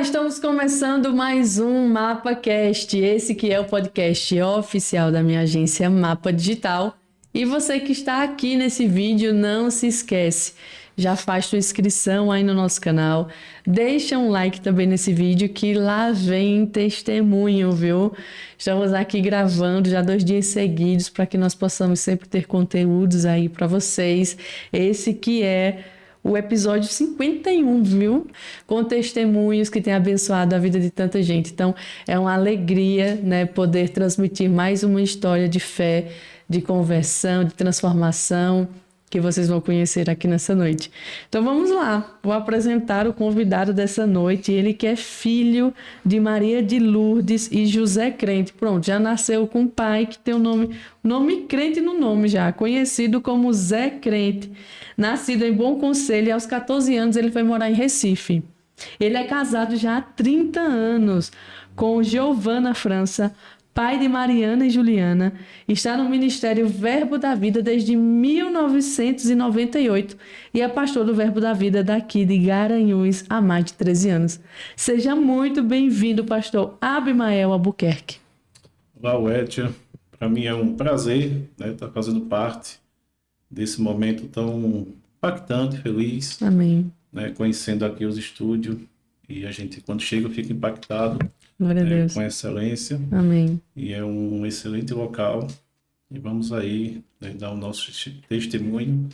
Estamos começando mais um MapaCast, esse que é o podcast oficial da minha agência Mapa Digital. E você que está aqui nesse vídeo, não se esquece, já faz sua inscrição aí no nosso canal, deixa um like também nesse vídeo que lá vem testemunho, viu? Estamos aqui gravando já 2 dias seguidos para que nós possamos sempre ter conteúdos aí para vocês. Esse que é o episódio 51, viu? Com testemunhos que têm abençoado a vida de tanta gente. Então, é uma alegria, né, poder transmitir mais uma história de fé, de conversão, de transformação, que vocês vão conhecer aqui nessa noite. Então, vamos lá. Vou apresentar o convidado dessa noite. Ele que é filho de Maria de Lourdes e José Crente. Pronto, já nasceu com um pai que tem o nome crente no nome já, conhecido como Zé Crente. Nascido em Bom Conselho, e aos 14 anos ele foi morar em Recife. Ele é casado já há 30 anos com Giovana França, pai de Mariana e Juliana. Está no Ministério Verbo da Vida desde 1998 e é pastor do Verbo da Vida daqui de Garanhuns há mais de 13 anos. Seja muito bem-vindo, pastor Abimael Albuquerque. Olá, Wétia. Para mim é um prazer, né, estar fazendo parte desse momento tão impactante, feliz. Amém. Né, conhecendo aqui os estúdios, e a gente, quando chega, fica impactado. Glória a Deus. Com excelência. Amém. E é um excelente local. E vamos aí, né, dar o nosso testemunho,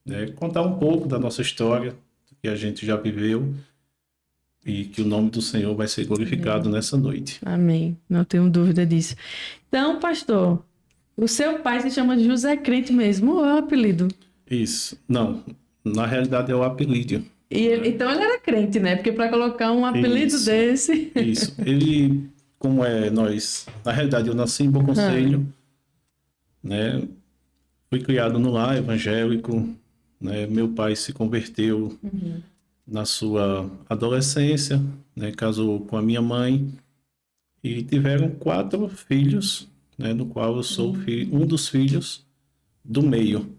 né, contar um pouco da nossa história, que a gente já viveu, e que o nome do Senhor vai ser glorificado nessa noite. Amém. Não tenho dúvida disso. Então, pastor, o seu pai se chama José Crente mesmo, ou é o apelido? Isso. Não, na realidade é o apelido. Então ele era crente, né? Porque para colocar um apelido desse... Isso. Ele, como é nós... Na realidade, eu nasci em Bom Conselho, né? Fui criado no lar evangélico, né? Meu pai se converteu na sua adolescência, né? Casou com a minha mãe e tiveram 4 filhos, né? No qual eu sou um dos filhos do meio.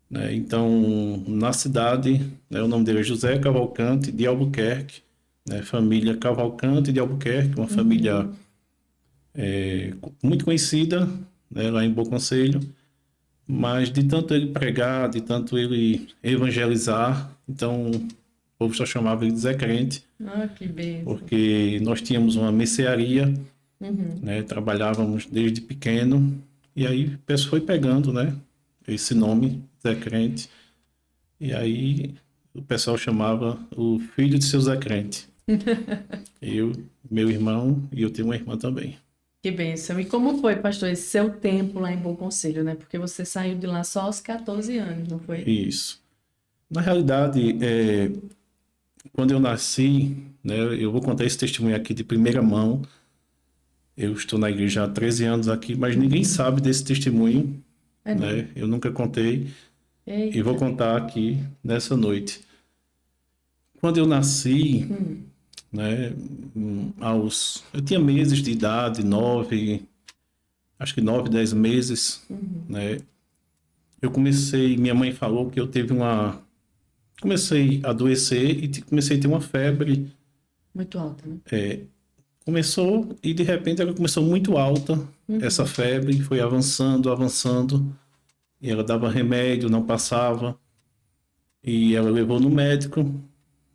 Né? Então, na cidade, né, o nome dele é José Cavalcante de Albuquerque, né? Família Cavalcante de Albuquerque, uma família muito conhecida, né, lá em Bom Conselho, mas de tanto ele pregar, de tanto ele evangelizar, então o povo só chamava ele de Zé Crente, que bem. porque nós tínhamos uma mercearia, né, trabalhávamos desde pequeno, e aí o pessoal foi pegando, né, esse nome, Zé Crente, e aí o pessoal chamava o filho de seu Zé Crente. Eu, meu irmão, e eu tenho uma irmã também. Que bênção. E como foi, pastor, esse seu tempo lá em Bom Conselho, né? Porque você saiu de lá só aos 14 anos, não foi? Isso. Na realidade, quando eu nasci, né, eu vou contar esse testemunho aqui de primeira mão. Eu estou na igreja há 13 anos aqui, mas ninguém sabe desse testemunho. Né? Eu nunca contei. Eita. E vou contar aqui nessa noite. Quando eu nasci, né, eu tinha meses de idade, 9, 10 meses, né? Eu minha mãe falou que eu comecei a adoecer e comecei a ter uma febre. Muito alta, né? Começou e de repente ela começou muito alta, essa febre foi avançando, e ela dava remédio, não passava, e ela levou no médico,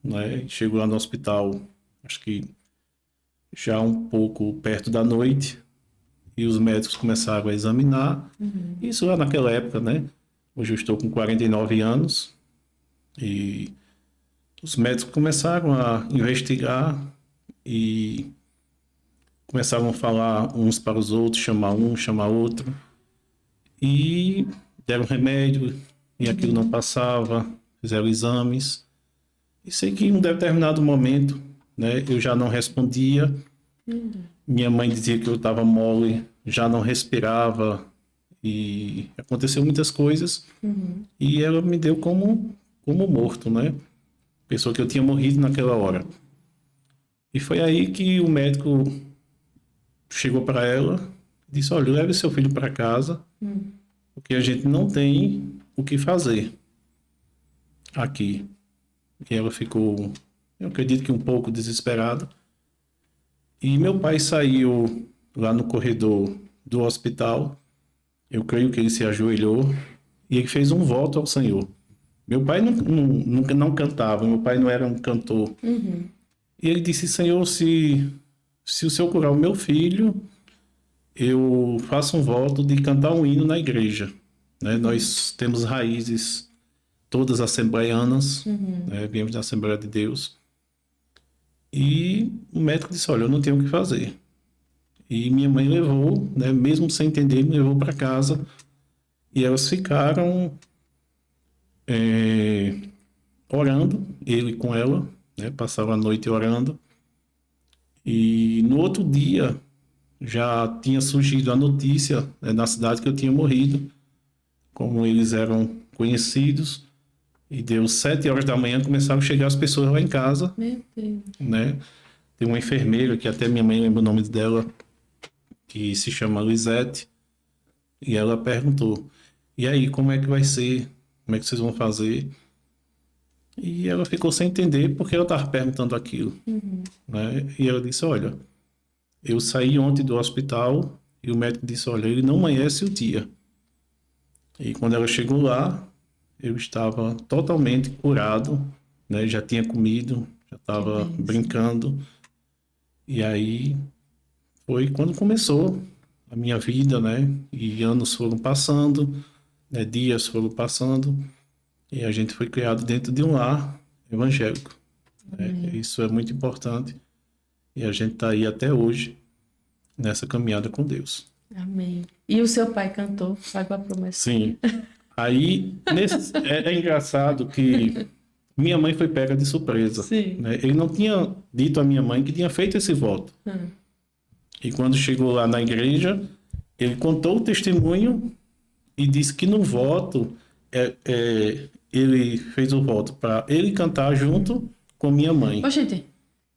né? Chegou lá no hospital, acho que já um pouco perto da noite, e os médicos começaram a examinar, isso lá naquela época, né? Hoje eu estou com 49 anos, e os médicos começaram a investigar, e começaram a falar uns para os outros, chamar um, chamar outro, e deram remédio, e aquilo não passava, fizeram exames, e sei que em um determinado momento, né, eu já não respondia, minha mãe dizia que eu estava mole, já não respirava, e aconteceu muitas coisas, e ela me deu como morto, né, pensou que eu tinha morrido naquela hora. E foi aí que o médico chegou para ela e disse: olha, leve seu filho para casa, porque a gente não tem o que fazer aqui. E ela ficou, eu acredito que um pouco desesperada, E meu pai saiu lá no corredor do hospital. Eu creio que ele se ajoelhou e ele fez um voto ao Senhor. Meu pai nunca não cantava, meu pai não era um cantor. E ele disse: Senhor, se o Senhor curar o meu filho, eu faço um voto de cantar um hino na igreja. Né? Nós temos raízes todas assembleianas, né? Viemos da Assembleia de Deus. E o médico disse: olha, eu não tenho o que fazer. E minha mãe levou, né, mesmo sem entender, me levou para casa. E elas ficaram orando, ele com ela, né, passaram a noite orando. E no outro dia já tinha surgido a notícia, né, na cidade que eu tinha morrido, como eles eram conhecidos. E deu 7 horas da manhã, começaram a chegar as pessoas lá em casa. Meu Deus. Né? Tem uma enfermeira, que até minha mãe lembra o nome dela, que se chama Lisete, e ela perguntou: e aí, como é que vai ser? Como é que vocês vão fazer? E ela ficou sem entender porque ela estava perguntando aquilo. Né? E ela disse: olha, eu saí ontem do hospital e o médico disse: olha, ele não amanhece o dia. E quando ela chegou lá, eu estava totalmente curado, né? Já tinha comido, já estava brincando. E aí foi quando começou a minha vida, né? E anos foram passando, né? Dias foram passando, e a gente foi criado dentro de um lar evangélico. Né? Isso é muito importante. E a gente está aí até hoje nessa caminhada com Deus. Amém. E o seu pai cantou, vai com a promessa. Sim. Aí, é engraçado que minha mãe foi pega de surpresa. Sim. Né? Ele não tinha dito à minha mãe que tinha feito esse voto. E quando chegou lá na igreja, ele contou o testemunho e disse que no voto, ele fez o voto para ele cantar junto com minha mãe. Oxente,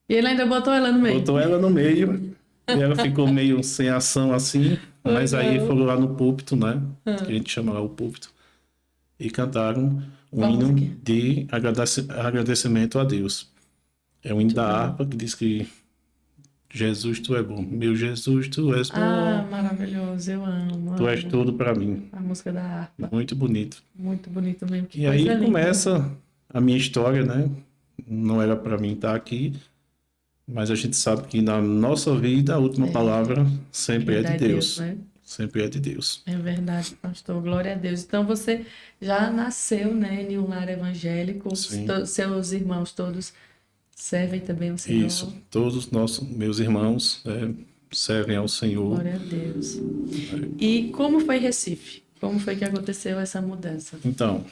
e ele ainda botou ela no meio. Botou ela no meio, e ela ficou meio sem ação assim, mas aí foram lá no púlpito, né? Que a gente chama lá o púlpito, e cantaram um hino de agradecimento a Deus. É um hino da harpa que diz que Jesus, tu é bom. Meu Jesus, tu és bom. Ah, maravilhoso, eu amo. Tu és tudo para mim. A música da harpa. Muito bonito. Muito bonito mesmo. E aí começa a minha história, né? Não era para mim estar aqui, mas a gente sabe que na nossa vida a última palavra sempre é de Deus. Né? Sempre é de Deus. É verdade, pastor. Glória a Deus. Então você já nasceu, né, em um lar evangélico. Seus irmãos todos servem também ao Senhor. Isso. Todos meus irmãos servem ao Senhor. Glória a Deus. E como foi Recife? Como foi que aconteceu essa mudança? Então,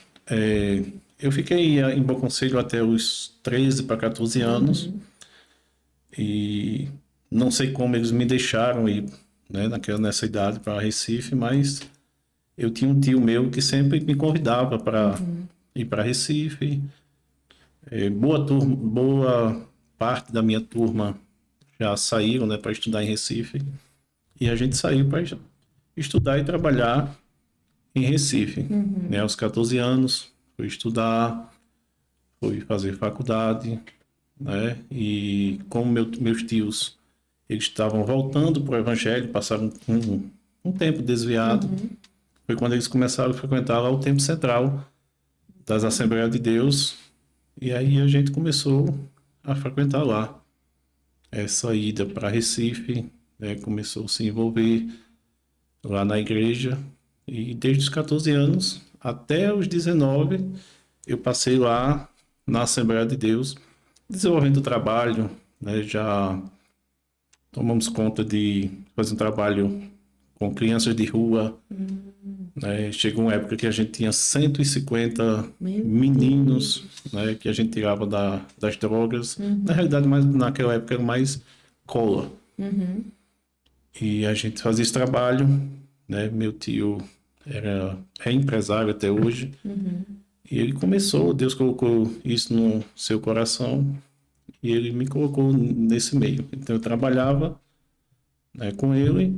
eu fiquei em Bom Conselho até os 13 para 14 anos. E não sei como eles me deixaram ir, né, nessa idade para Recife, mas eu tinha um tio meu que sempre me convidava para ir para Recife. Boa parte da minha turma já saíram, né, para estudar em Recife, e a gente saiu para estudar e trabalhar em Recife. Né, aos 14 anos, fui estudar, fui fazer faculdade, né, e como meus tios eles estavam voltando para o Evangelho, passaram um tempo desviado, foi quando eles começaram a frequentar lá o Templo Central das Assembleias de Deus, e aí a gente começou a frequentar lá. Essa ida para Recife, né, começou a se envolver lá na igreja, e desde os 14 anos até os 19, eu passei lá na Assembleia de Deus, desenvolvendo trabalho, né, já tomamos conta de fazer um trabalho com crianças de rua. Né? Chegou uma época que a gente tinha 150 meninos, né, que a gente tirava das drogas. Na realidade, naquela época era mais cola. E a gente fazia esse trabalho. Né? Meu tio é empresário até hoje. E ele Deus colocou isso no seu coração. E ele me colocou nesse meio. Então eu trabalhava, né, com ele,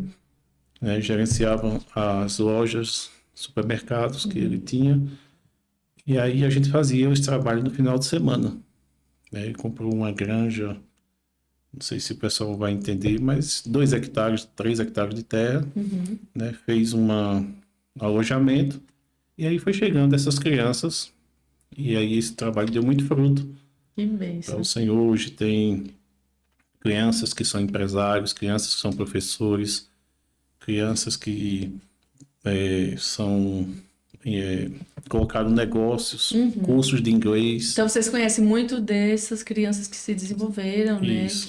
né, gerenciava as lojas, supermercados que ele tinha. E aí a gente fazia esse trabalho no final de semana. Né? Ele comprou uma granja não sei se o pessoal vai entender, mas 2 hectares, 3 hectares de terra, né? Fez um alojamento e aí foi chegando essas crianças e aí esse trabalho deu muito fruto. Que Para bênção. o Senhor hoje tem crianças que são empresários, crianças que são professores, crianças que são colocaram negócios, cursos de inglês. Então vocês conhecem muito dessas crianças que se desenvolveram, né? Isso.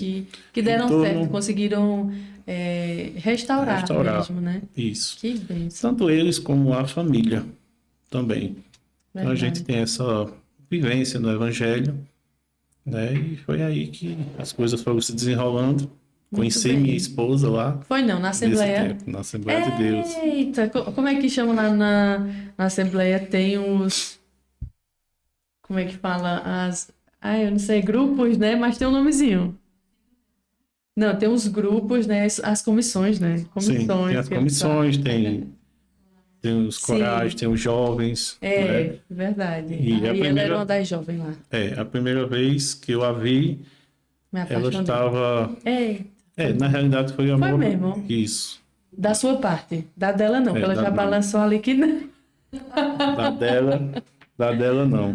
Que deram Então, certo, conseguiram restaurar mesmo, né? Isso. Que bênção. Tanto eles como a família também. Então a Verdade. gente tem essa vivência no Evangelho, né? E foi aí que as coisas foram se desenrolando. Conheci bem. minha esposa lá. Foi não, na Nesse Assembleia? tempo, na Assembleia de Deus. Eita, como é que chama lá na Assembleia? Tem os... Como é que fala? Eu não sei, grupos, né? Mas tem um nomezinho. Não, tem os grupos, né? As comissões, né? Sim, tem as comissões, tem os Sim. corais, tem os jovens. Né? Verdade. E Aí ela era uma das jovens lá. A primeira vez que eu a vi, Me ela apaixonei. estava... É, na realidade foi amor. Foi mesmo? Isso. da sua parte. Da dela não, porque ela da já minha. balançou ali que não. Da dela não.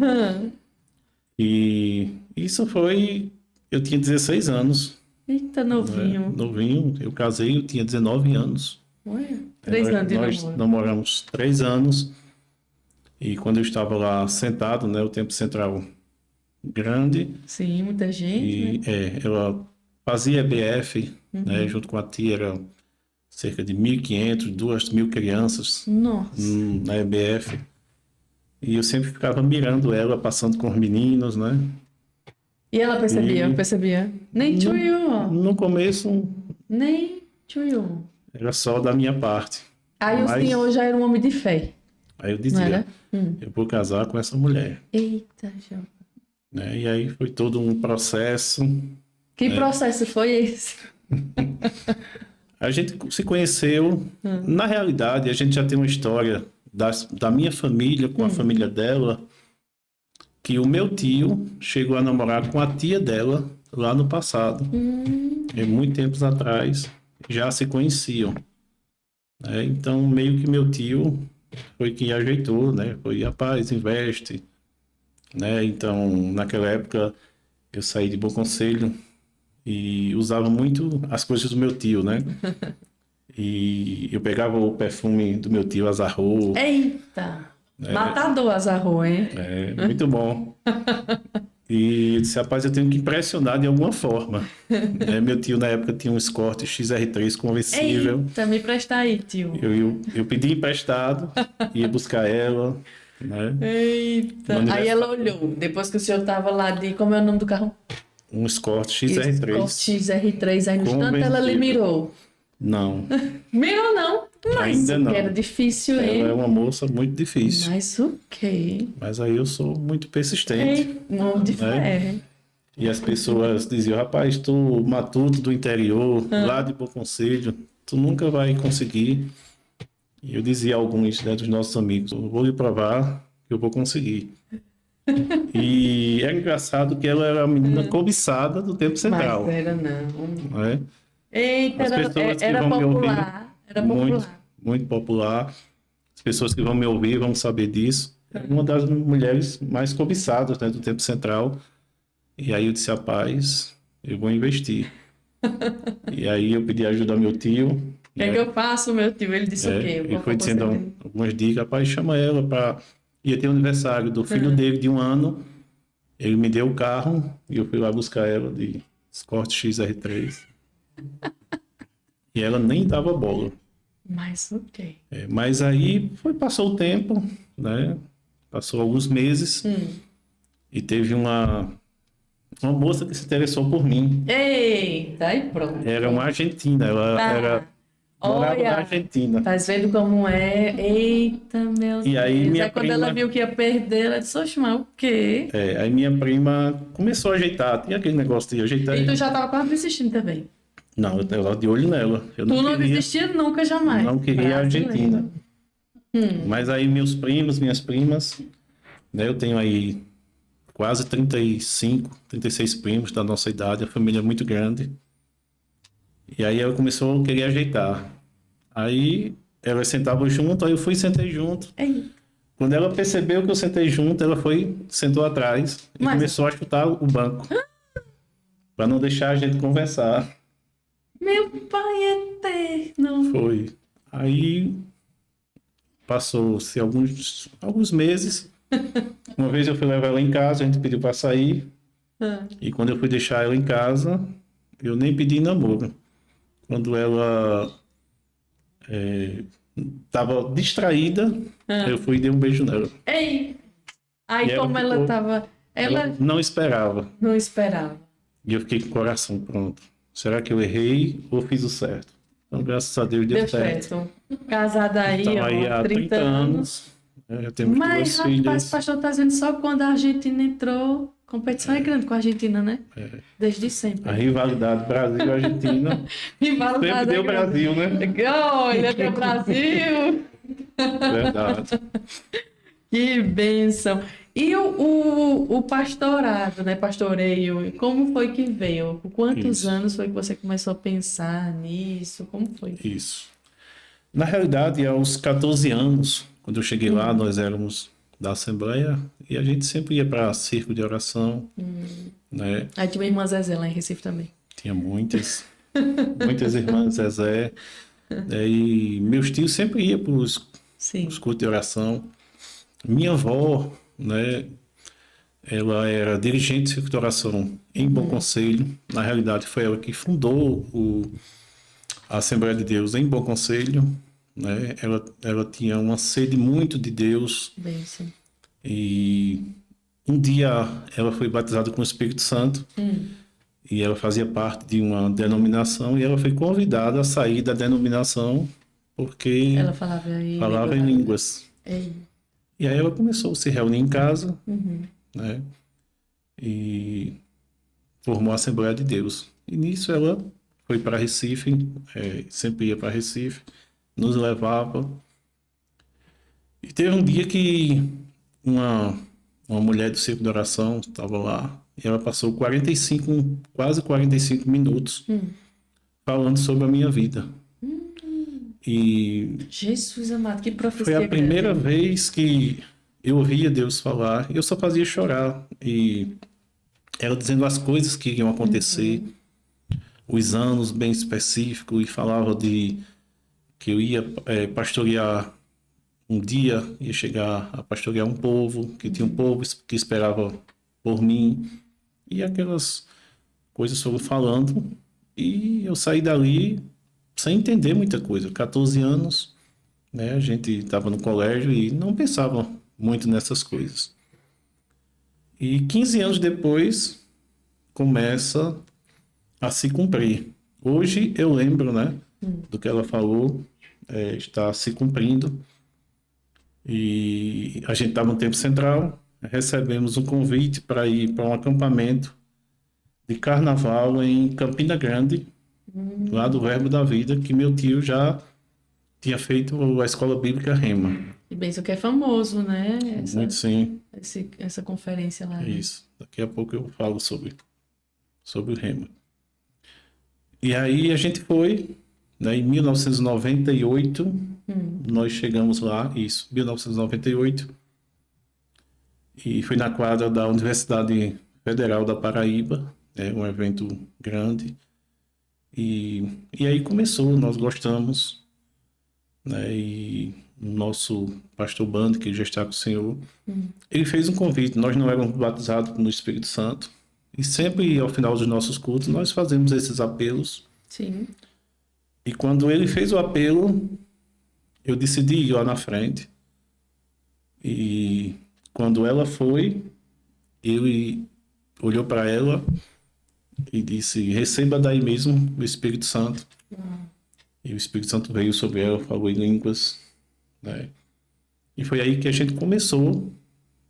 E isso foi... Eu tinha 16 anos. Eita, novinho. Né? Novinho. Eu casei, eu tinha 19 anos. Olha, 3 anos de Nós namoro. namoramos 3 anos. E quando eu estava lá sentado, né? O Tempo Central grande. Sim, muita gente, E né? ela fazia EBF, né? Junto com a tia, era cerca de 1.500, 2.000 crianças Nossa. na EBF. E eu sempre ficava mirando ela, passando com os meninos, né? E ela percebia? Nem tchuiu, No começo, nem tchuiu. era só da minha parte. Aí Mas o senhor já era um homem de fé, aí eu não dizia, era? eu vou casar com essa mulher. Eita, João. Né? E aí foi todo um processo. Que processo foi esse? A gente se conheceu, na realidade, a gente já tem uma história da minha família com a família dela, que o meu tio chegou a namorar com a tia dela lá no passado. E muito tempos atrás, já se conheciam. Né? Então, meio que meu tio foi quem ajeitou, né? Foi, rapaz, investe. Né? Então, naquela época, eu saí de Bom Conselho e usava muito as coisas do meu tio, né? E eu pegava o perfume do meu tio, Azarro. Eita! Matador Azarro, hein? Muito bom. E eu disse, rapaz, eu tenho que impressionar de alguma forma. Meu tio, na época, tinha um Escort XR3 conversível. Eita, me presta aí, tio. Eu pedi emprestado, ia buscar ela, né? Eita. Aí ela olhou, depois que o senhor tava lá de... Como é o nome do carro? Um Escort XR3. Escort XR3. Aí no instante ela lhe mirou. Não. Mirou não. Mas Ainda não. era difícil, hein? Ela é uma moça muito difícil. Mas o quê? Mas aí eu sou muito persistente. Ei, nome de fé. E as pessoas diziam, rapaz, tu matuto do interior, lá de Bom Conselho, tu nunca vai conseguir. E eu dizia a alguns, né, dos nossos amigos, eu vou lhe provar que eu vou conseguir. E é engraçado que ela era a menina cobiçada do Tempo Central. Mas era não. Né? Eita, As pessoas que era vão me ouvir, popular. Era popular. muito popular. As pessoas que vão me ouvir vão saber disso. É uma das mulheres mais cobiçadas, né, do Tempo Central. E aí eu disse, rapaz, eu vou investir. E aí eu pedi ajuda ao meu tio. O que é que eu faço, meu tio? Ele disse o quê? Ele foi dizendo algumas dicas, rapaz, chama ela para... Ia ter o aniversário do filho dele de 1 ano. Ele me deu o carro e eu fui lá buscar ela de Escort XR3. E ela nem dava bola. Mas o quê? Mas aí passou o tempo, né? Passou alguns meses e teve uma moça que se interessou por mim. Eita, aí pronto. Era uma argentina, ela morava na Argentina. Tá vendo como é? Eita, meu E aí Deus. minha Aí quando prima... ela viu que ia perder, ela disse, oxe, mas o quê? Aí minha prima começou a ajeitar. Tinha aquele negócio de ajeitar. E tu já tava quase desistindo também. Não, eu tava de olho nela. Eu Tu não queria, desistia nunca, jamais. não queria a Brasileiro. Argentina. Mas aí meus primos, minhas primas, né? Eu tenho aí quase 35, 36 primos da nossa idade, a família é muito grande. E aí ela começou a querer ajeitar. Aí ela sentava junto, aí eu fui e sentei junto. Ei, Quando ela percebeu que eu sentei junto, ela foi, sentou atrás e Mas- começou a chutar o banco. Para não deixar a gente conversar. meu pai eterno. Foi. Aí passou-se alguns meses. Uma vez eu fui levar ela em casa, a gente pediu para sair. Ah, E quando eu fui deixar ela em casa, eu nem pedi namoro. Quando ela estava distraída, eu fui e dei um beijo nela. Ei! Aí E ela como ela ficou- tava... Ela Não esperava. não esperava. E eu fiquei com o coração pronto. Será que eu errei ou fiz o certo? Então, graças a Deus, deu Deu certo. certo. Casada aí, Então, aí ó, há 30 anos. já temos Mas, duas rapaz, filhas. pastor, tá vendo só quando a Argentina entrou, a competição é grande com a Argentina, né? Desde sempre. A rivalidade Brasil-Argentina Rivalidade sempre é deu grande. Brasil, né? Olha, deu Brasil! Verdade. Que bênção! E o pastorado, né? Pastoreio, como foi que veio? Por quantos Isso. anos foi que você começou a pensar nisso? Como foi? Isso. Na realidade, aos 14 anos, quando eu cheguei lá, nós éramos da Assembleia e a gente sempre ia para círculo de oração, né? Aí tinha uma irmã Zezé lá em Recife também. Tinha muitas irmãs Zezé, né? E meus tios sempre iam para os Sim. cultos de oração. Minha avó, né? Ela era dirigente de círculo de oração em Bom Conselho. Na realidade, foi ela que fundou a Assembleia de Deus em Bom Conselho, né? Ela tinha uma sede muito de Deus Bênção. e um dia ela foi batizada com o Espírito Santo e ela fazia parte de uma denominação e ela foi convidada a sair da denominação porque Ela falava em falava em línguas. Ei. E aí ela começou a se reunir em casa, né? E formou a Assembleia de Deus. E nisso ela foi para Recife, sempre ia para Recife, nos levava. E teve um dia que uma mulher do círculo de oração estava lá e ela passou quase 45 minutos falando sobre a minha vida. E Jesus amado, que profecia foi a primeira grande. vez que eu ouvia Deus falar e eu só fazia chorar. E ela dizendo as coisas que iriam acontecer, os anos bem específicos, e falava de que eu ia pastorear um dia, ia chegar a pastorear um povo, que tinha um povo que esperava por mim, e aquelas coisas foram falando, e eu saí dali sem entender muita coisa. 14 anos, né, a gente estava no colégio e não pensava muito nessas coisas. E 15 anos depois, começa a se cumprir. Hoje eu lembro, né, do que ela falou, está se cumprindo. E a gente estava no Tempo Central, recebemos um convite para ir para um acampamento de carnaval em Campina Grande, lá do Verbo da Vida, que meu tio já tinha feito a escola bíblica Rema. E bênção que é famoso, né? Muito sim, Essa conferência lá. é Né? isso. Daqui a pouco eu falo sobre o Rema. E aí a gente foi, né, em 1998, nós chegamos lá, isso, 1998, e foi na quadra da Universidade Federal da Paraíba, um evento grande, e aí começou, nós gostamos, né, e o nosso pastor Bando, que já está com o Senhor, ele fez um convite, nós não éramos batizados no Espírito Santo, e sempre ao final dos nossos cultos nós fazemos esses apelos. Sim. E quando ele fez o apelo, eu decidi ir lá na frente. E quando ela foi, ele olhou para ela e disse: receba daí mesmo o Espírito Santo. E o Espírito Santo veio sobre ela, falou em línguas, né? E foi aí que a gente começou,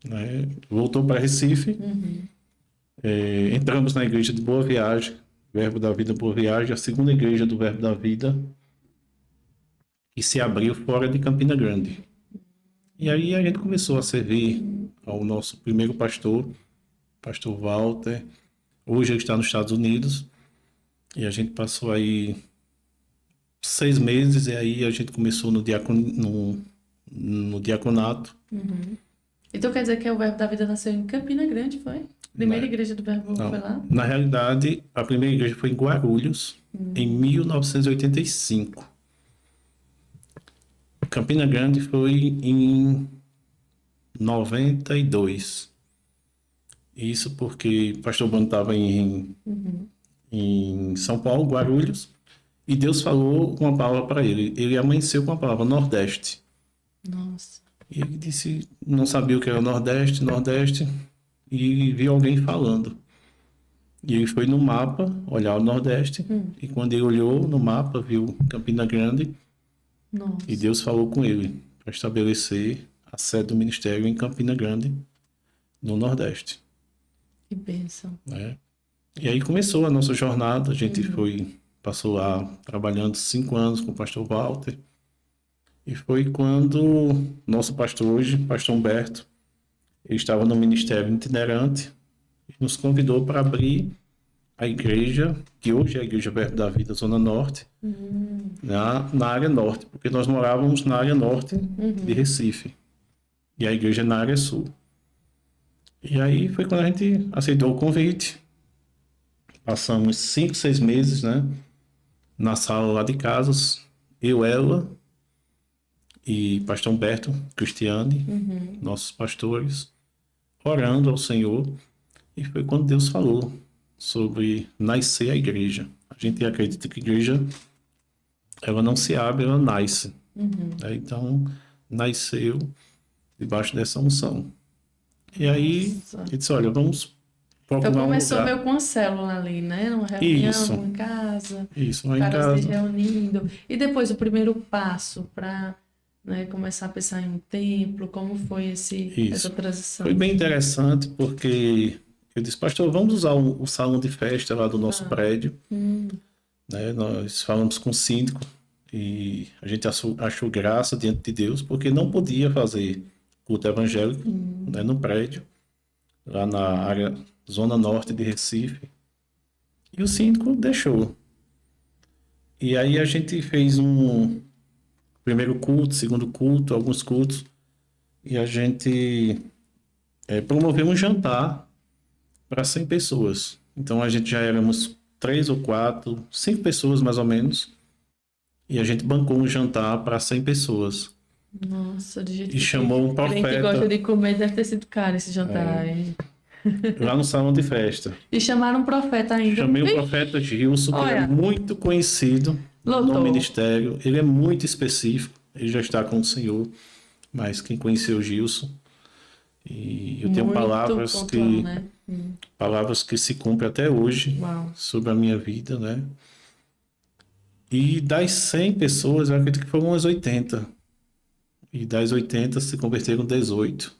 né? Voltou para Recife, entramos na igreja de Boa Viagem, Verbo da Vida Boa Viagem, a segunda igreja do Verbo da Vida, que se abriu fora de Campina Grande. E aí a gente começou a servir ao nosso primeiro pastor, pastor Walter. Hoje ele está nos Estados Unidos. E a gente passou aí 6 meses e aí a gente começou no diaconato. Então quer dizer que o Verbo da Vida nasceu em Campina Grande, foi? Primeira igreja do Verbo Não. foi lá? Na realidade, a primeira igreja foi em Guarulhos, em 1985. Campina Grande foi em 92. Isso porque o pastor Bruno estava em São Paulo, Guarulhos, e Deus falou uma palavra para ele. Ele amanheceu com a palavra Nordeste. Nossa. E ele disse, não sabia o que era Nordeste, e viu alguém falando. E ele foi no mapa olhar o Nordeste, e quando ele olhou no mapa, viu Campina Grande, Nossa. e Deus falou com ele para estabelecer a sede do ministério em Campina Grande, no Nordeste. Que bênção. Né? E aí começou a nossa jornada, a gente passou lá trabalhando 5 anos com o pastor Walter, e foi quando nosso pastor hoje, pastor Humberto, ele estava no ministério itinerante e nos convidou para abrir a igreja, que hoje é a Igreja Verbo da Vida, Zona Norte, na área norte, porque nós morávamos na área norte de Recife, e a igreja é na área sul. E aí foi quando a gente aceitou o convite, passamos 5, 6 meses, né, na sala lá de casas, eu, ela e pastor Humberto, Cristiane, nossos pastores, orando ao Senhor, e foi quando Deus falou sobre nascer a igreja. A gente acredita que a igreja, ela não se abre, ela nasce. Então, nasceu debaixo dessa unção. E aí, ele disse, olha, vamos procurar Então um começou lugar. meio com a célula ali, né? Numa reunião, Isso. em casa, Isso, lá em caras se casa. reunindo. E depois o primeiro passo para, né, começar a pensar em um templo, como foi essa Isso. transição? Foi bem interessante porque eu disse, pastor, vamos usar o salão de festa lá do nosso prédio. Né? Nós falamos com o síndico e a gente achou graça diante de Deus porque não podia fazer culto evangélico, né, no prédio, lá na área Zona Norte de Recife. E o síndico deixou. E aí a gente fez um primeiro culto, segundo culto, alguns cultos, e a gente promoveu um jantar para 100 pessoas. Então a gente já éramos 3 ou 4, 5 pessoas mais ou menos, e a gente bancou um jantar para 100 pessoas. Nossa, de jeito E chamou um crente profeta gosta de comer, deve ter sido caro esse jantar. Hein? lá no salão de festa. E chamaram um profeta ainda. Chamei o Vixe, profeta Gilson, que ele é olha, muito conhecido no lotou. ministério. Ele é muito específico, ele já está com o Senhor, mas quem conheceu o Gilson. E eu tenho Muito palavras pontual, né? palavras que se cumprem até hoje. Uau. Sobre a minha vida, né? E das 100 pessoas, eu acredito que foram umas 80. E das 80 se converteram 18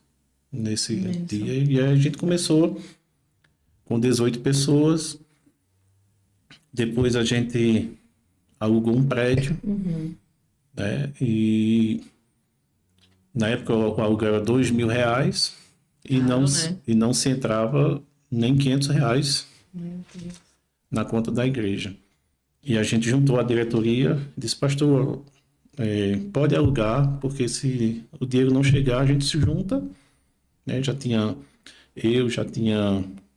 nesse Bênção. dia. E aí a gente começou com 18 pessoas. Depois a gente alugou um prédio, né? E na época o aluguel era R$2.000 e, Caro, e não se entrava nem R$500 Meu Deus. na conta da igreja. E a gente juntou a diretoria e disse, pastor, pode alugar, porque se o dinheiro não chegar, a gente se junta. Né? Já tinha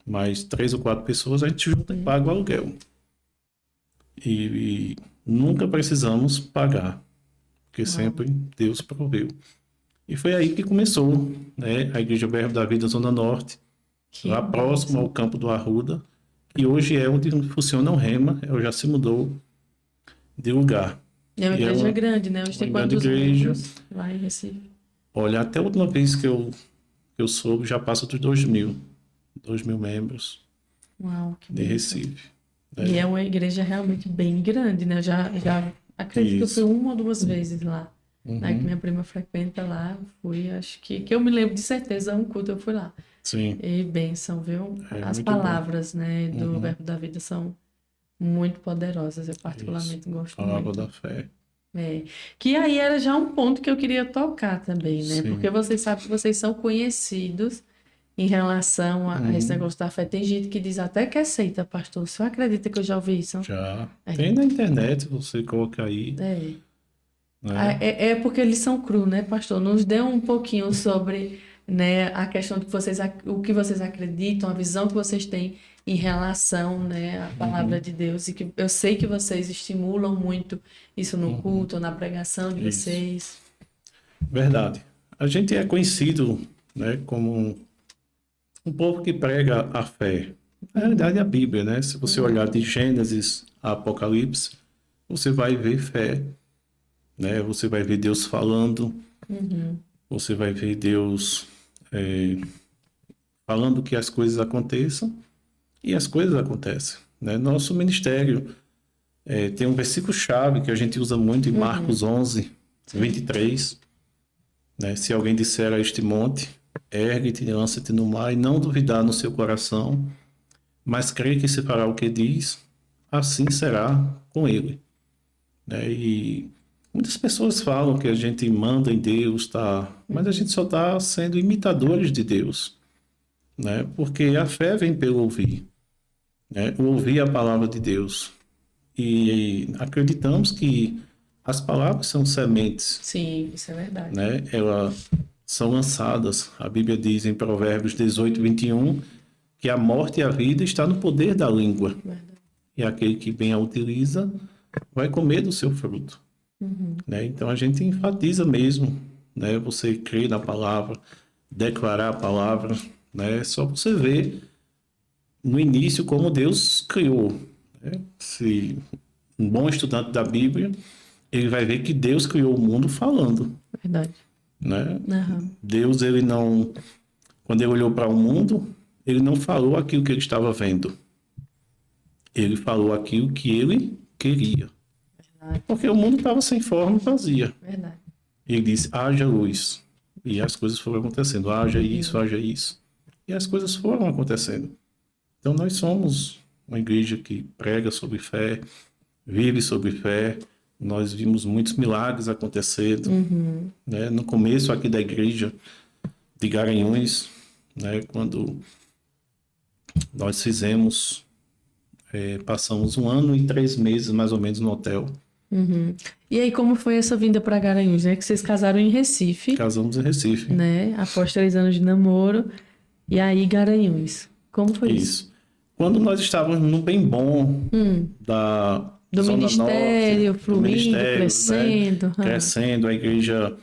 mais 3 ou 4 pessoas, a gente se junta e paga o aluguel. E nunca precisamos pagar, porque sempre Deus proveu. E foi aí que começou, né? A Igreja Verbo da Vida Zona Norte, lá próximo ao campo do Arruda, que hoje é onde funciona o Rema, ela já se mudou de lugar. E é uma igreja grande, né? Hoje tem quantos membros lá em Recife? Olha, até a última vez que eu soube, já passa dos 2.000 membros. Uau, que de bênção. Recife. E é uma igreja realmente bem grande, né? Eu já acredito que eu fui 1 ou 2 vezes lá. Né? Que minha prima frequenta lá, eu fui, acho que eu me lembro de certeza, um culto eu fui lá. Sim. E bênção, viu? As muito palavras, né, do Verbo da Vida são muito poderosas. Eu particularmente gosto Palavra muito. da fé. Que aí era já um ponto que eu queria tocar também, né? Sim. Porque vocês sabem que vocês são conhecidos em relação a esse negócio da fé. Tem gente que diz até que é seita, pastor. O senhor acredita que eu já ouvi isso? Já. Tem na internet, você coloca aí. É. Né? É porque eles são crus, né, pastor? Nos dê um pouquinho sobre, né, a questão de que o que vocês acreditam, a visão que vocês têm em relação, né, à palavra de Deus. E que eu sei que vocês estimulam muito isso no culto, na pregação de Isso. vocês. Verdade. A gente é conhecido, né, como um povo que prega a fé. Na realidade, a Bíblia, né? Se você olhar de Gênesis a Apocalipse, você vai ver fé, né? Você vai ver Deus falando, você vai ver Deus falando que as coisas aconteçam e as coisas acontecem, né? Nosso ministério tem um versículo-chave que a gente usa muito em Marcos 11, 23, né? Se alguém disser a este monte, ergue-te e lança-te no mar, e não duvidar no seu coração, mas crê que se fará o que diz, assim será com ele. Né? E muitas pessoas falam que a gente manda em Deus, tá? Mas a gente só está sendo imitadores de Deus, né? Porque a fé vem pelo ouvir, né? O ouvir a palavra de Deus. E acreditamos que as palavras são sementes, Sim, isso é verdade. né? Elas são lançadas. A Bíblia diz em Provérbios 18, 21, que a morte e a vida está no poder da língua. Verdade. E aquele que bem a utiliza vai comer do seu fruto. Né? Então a gente enfatiza mesmo, né? Você crer na palavra, declarar a palavra, né? Só você ver no início como Deus criou. Né? Se um bom estudante da Bíblia, ele vai ver que Deus criou o mundo falando. Verdade. Né? Aham. Deus, ele não... Quando ele olhou para o mundo, ele não falou aquilo que ele estava vendo. Ele falou aquilo que ele queria. Verdade. Porque o mundo estava sem forma e vazia. Verdade. Ele disse, haja luz. E as coisas foram acontecendo. Haja isso, haja isso. E as coisas foram acontecendo. Então nós somos uma igreja que prega sobre fé, vive sobre fé. Nós vimos muitos milagres acontecendo. Né? No começo aqui da igreja de Garanhuns, né? Quando nós fizemos, passamos 1 ano e 3 meses mais ou menos no hotel. E aí, como foi essa vinda para Garanhuns, né? Que vocês casaram em Recife, Casamos em Recife. né? Após 3 anos de namoro. E aí, Garanhuns. Como foi isso? Isso. Quando nós estávamos no bem bom da Do Zona ministério, Norte, do fluindo, ministério, crescendo. né? Crescendo, a igreja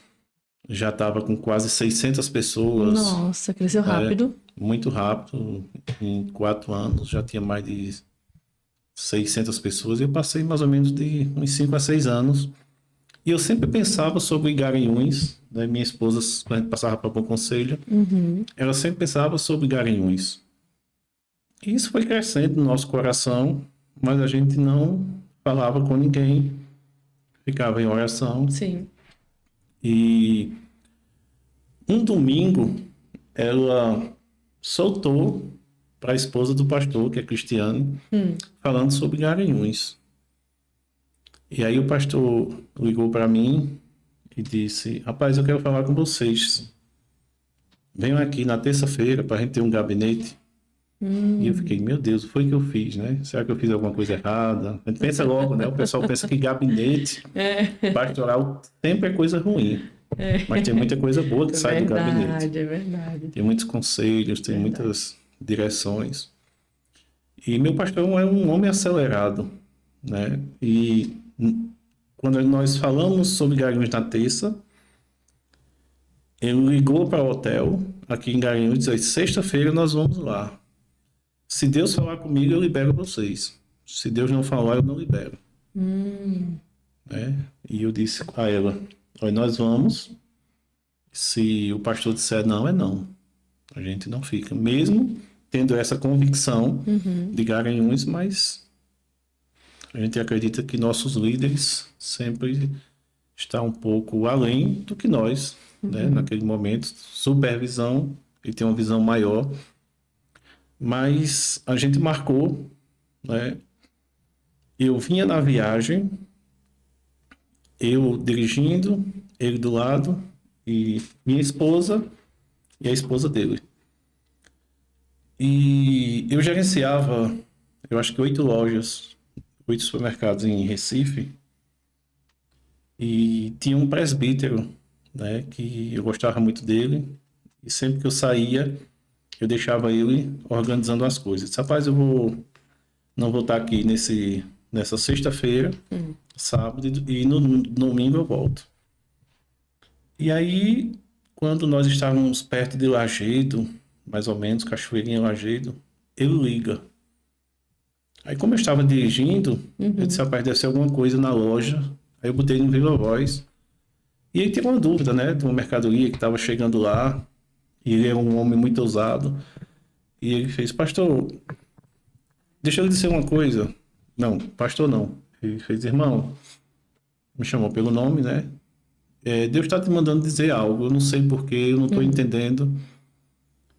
já estava com quase 600 pessoas. Nossa, cresceu rápido. Muito rápido. Em 4 anos já tinha mais de 600 pessoas. Eu passei mais ou menos de uns 5 a 6 anos. E eu sempre pensava sobre Garanhuns, né? Minha esposa, quando a gente passava para Bom Conselho, ela sempre pensava sobre Garanhuns. E isso foi crescendo no nosso coração, mas a gente não falava com ninguém, ficava em oração. Sim. E um domingo, ela soltou para a esposa do pastor, que é Cristiane, falando sobre Garanhuns. E aí o pastor ligou para mim e disse, rapaz, eu quero falar com vocês. Venham aqui na terça-feira para a gente ter um gabinete. E eu fiquei, meu Deus, o que foi que eu fiz, né? Será que eu fiz alguma coisa errada? A gente pensa logo, né? O pessoal pensa que gabinete pastoral sempre é coisa ruim. Mas tem muita coisa boa que sai do gabinete. É verdade. Tem muitos conselhos, tem muitas direções. E meu pastor é um homem acelerado, né? E quando nós falamos sobre Garanhuns na terça, ele ligou para o hotel aqui em Garanhuns e disse, sexta-feira nós vamos lá. Se Deus falar comigo, eu libero vocês. Se Deus não falar, eu não libero. Né? E eu disse a ela, olha, nós vamos. Se o pastor disser não, é não. A gente não fica. Mesmo tendo essa convicção de Garanhuns, mas a gente acredita que nossos líderes sempre estão um pouco além do que nós, né? Naquele momento, supervisão, ele tem uma visão maior. Mas a gente marcou, né? Eu vinha na viagem, eu dirigindo, ele do lado, e minha esposa e a esposa dele. E eu gerenciava, eu acho que 8 lojas, 8 supermercados em Recife. E tinha um presbítero, né, que eu gostava muito dele. E sempre que eu saía, eu deixava ele organizando as coisas. Disse, rapaz, não vou estar aqui nessa sexta-feira, sábado, e no domingo eu volto. E aí, quando nós estávamos perto de Lajedo, mais ou menos, Cachoeirinha Lajedo, ele liga. Aí, como eu estava dirigindo, eu disse, rapaz, deve ser alguma coisa na loja. Aí eu botei no Viva Voz. E aí tem uma dúvida, né, de uma mercadoria que estava chegando lá. E ele é um homem muito ousado. E ele fez, pastor, deixa eu lhe dizer uma coisa. Não, pastor não. Ele fez, irmão, me chamou pelo nome, né? Deus está te mandando dizer algo, eu não sei porquê, eu não estou entendendo.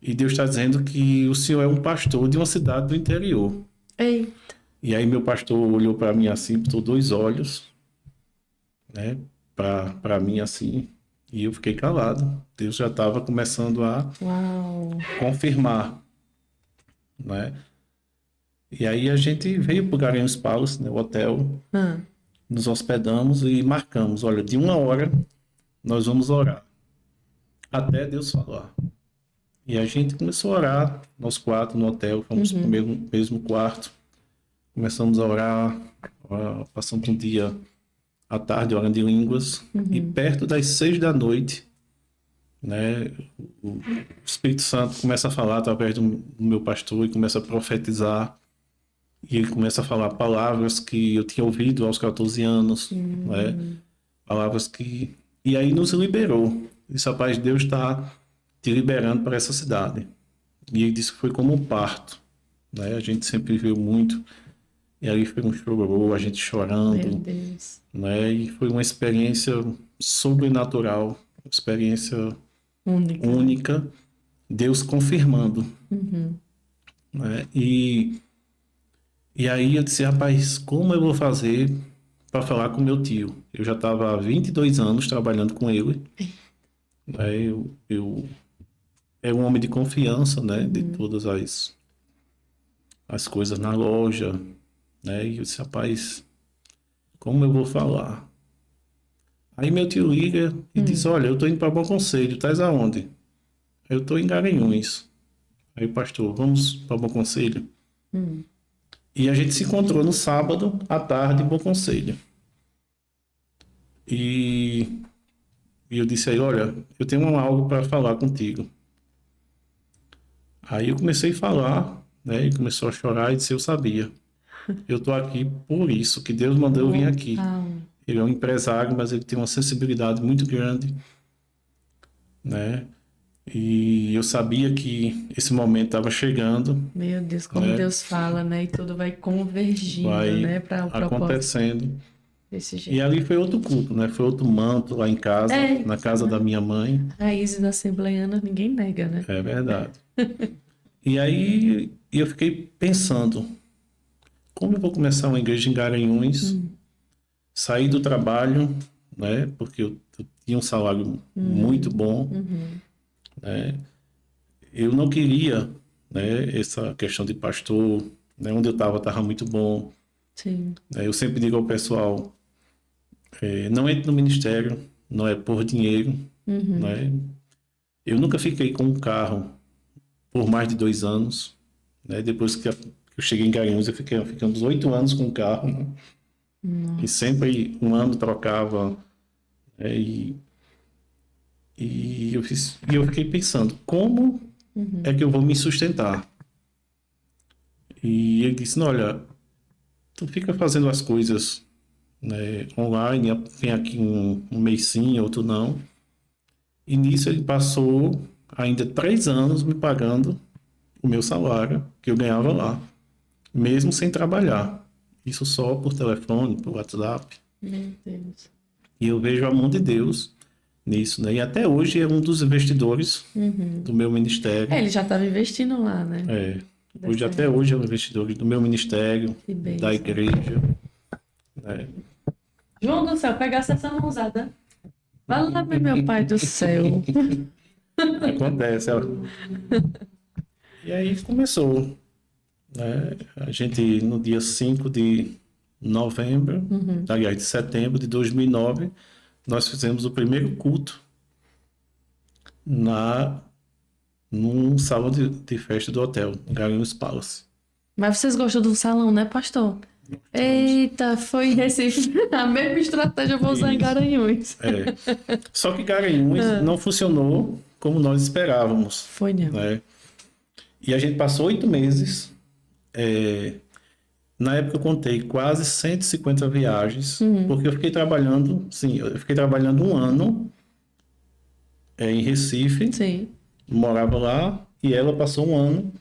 E Deus está dizendo que o senhor é um pastor de uma cidade do interior. Ei. E aí meu pastor olhou para mim assim, botou 2 olhos, né? Para mim assim, e eu fiquei calado. Deus já estava começando a Uau. confirmar, né? E aí a gente veio para o Garanhuns Palace, né, o hotel, nos hospedamos e marcamos, olha, de 1 hora nós vamos orar, até Deus falar. E a gente começou a orar, nós 4 no hotel, fomos para o mesmo quarto, começamos a orar, passamos um dia à tarde orando em línguas, e perto das 6 da noite, né, o Espírito Santo começa a falar através do meu pastor e começa a profetizar. E ele começa a falar palavras que eu tinha ouvido aos 14 anos, né? Palavras que... E aí nos liberou. Disse, rapaz, Deus está te liberando para essa cidade. E ele disse que foi como um parto, né? A gente sempre viu muito. E aí foi um chororô, a gente chorando. Meu Deus. Né? E foi uma experiência sobrenatural, uma experiência única. Deus confirmando. Né? E aí eu disse, rapaz, como eu vou fazer para falar com meu tio? Eu já estava há 22 anos trabalhando com ele. Né? Eu era um homem de confiança, né? De todas as coisas na loja. Né? E eu disse, rapaz, como eu vou falar? Aí meu tio liga e diz, olha, eu estou indo para Bom Conselho, estás aonde? Eu estou em Garanhuns. Aí, pastor, vamos para Bom Conselho? E a gente se encontrou no sábado à tarde em Bom Conselho. E eu disse aí, olha, eu tenho algo para falar contigo. Aí eu comecei a falar, né? E começou a chorar e disse, eu sabia. Eu estou aqui por isso, que Deus mandou eu vir aqui. Ele é um empresário, mas ele tem uma sensibilidade muito grande, né? E eu sabia que esse momento estava chegando. Meu Deus, como né? Deus fala, né? E tudo vai convergindo, né? Para o propósito. Acontecendo. Desse jeito. E ali foi outro culto, né? Foi outro manto lá em casa, na casa da minha mãe. Raízes da Assembleiana, ninguém nega, né? É verdade. E aí eu fiquei pensando, como eu vou começar uma igreja em Garanhuns, sair do trabalho, né? Porque eu tinha um salário muito bom, né? Eu não queria, né? Essa questão de pastor, né? Onde eu estava muito bom. Sim. Eu sempre digo ao pessoal, não entre no ministério, não é por dinheiro, né? Eu nunca fiquei com um carro por mais de 2 anos, né? Depois que eu cheguei em Garanhuns, ficamos 8 anos com o carro, né? E sempre um ano trocava, né? E eu fiquei pensando, como é que eu vou me sustentar? E ele disse, não, olha, tu fica fazendo as coisas, né, online, tem aqui um mês sim, outro não. E nisso ele passou ainda 3 anos me pagando o meu salário que eu ganhava lá, mesmo sem trabalhar. Isso só por telefone, por WhatsApp. Meu Deus. E eu vejo a mão de Deus nisso, né? E até hoje é um dos investidores do meu ministério. Ele já estava investindo lá, né? Até hoje é um investidor do meu ministério, da igreja. Né? João do céu, pegasse essa mãozada. Vai lá, meu pai do céu. Acontece. E aí começou, né? A gente, no dia 5 de novembro, aliás, de setembro de 2009, nós fizemos o primeiro culto num salão de festa do hotel, Garanhuns Palace. Mas vocês gostam do salão, né, pastor? Eita, foi em Recife. A mesma estratégia eu vou usar em Isso. Garanhuns. Só que Garanhuns não funcionou como nós esperávamos. Foi, não. Né? E a gente passou 8 meses. Na época eu contei quase 150 viagens, porque eu fiquei trabalhando, eu fiquei trabalhando um ano em Recife, Sim. morava lá, e ela passou um ano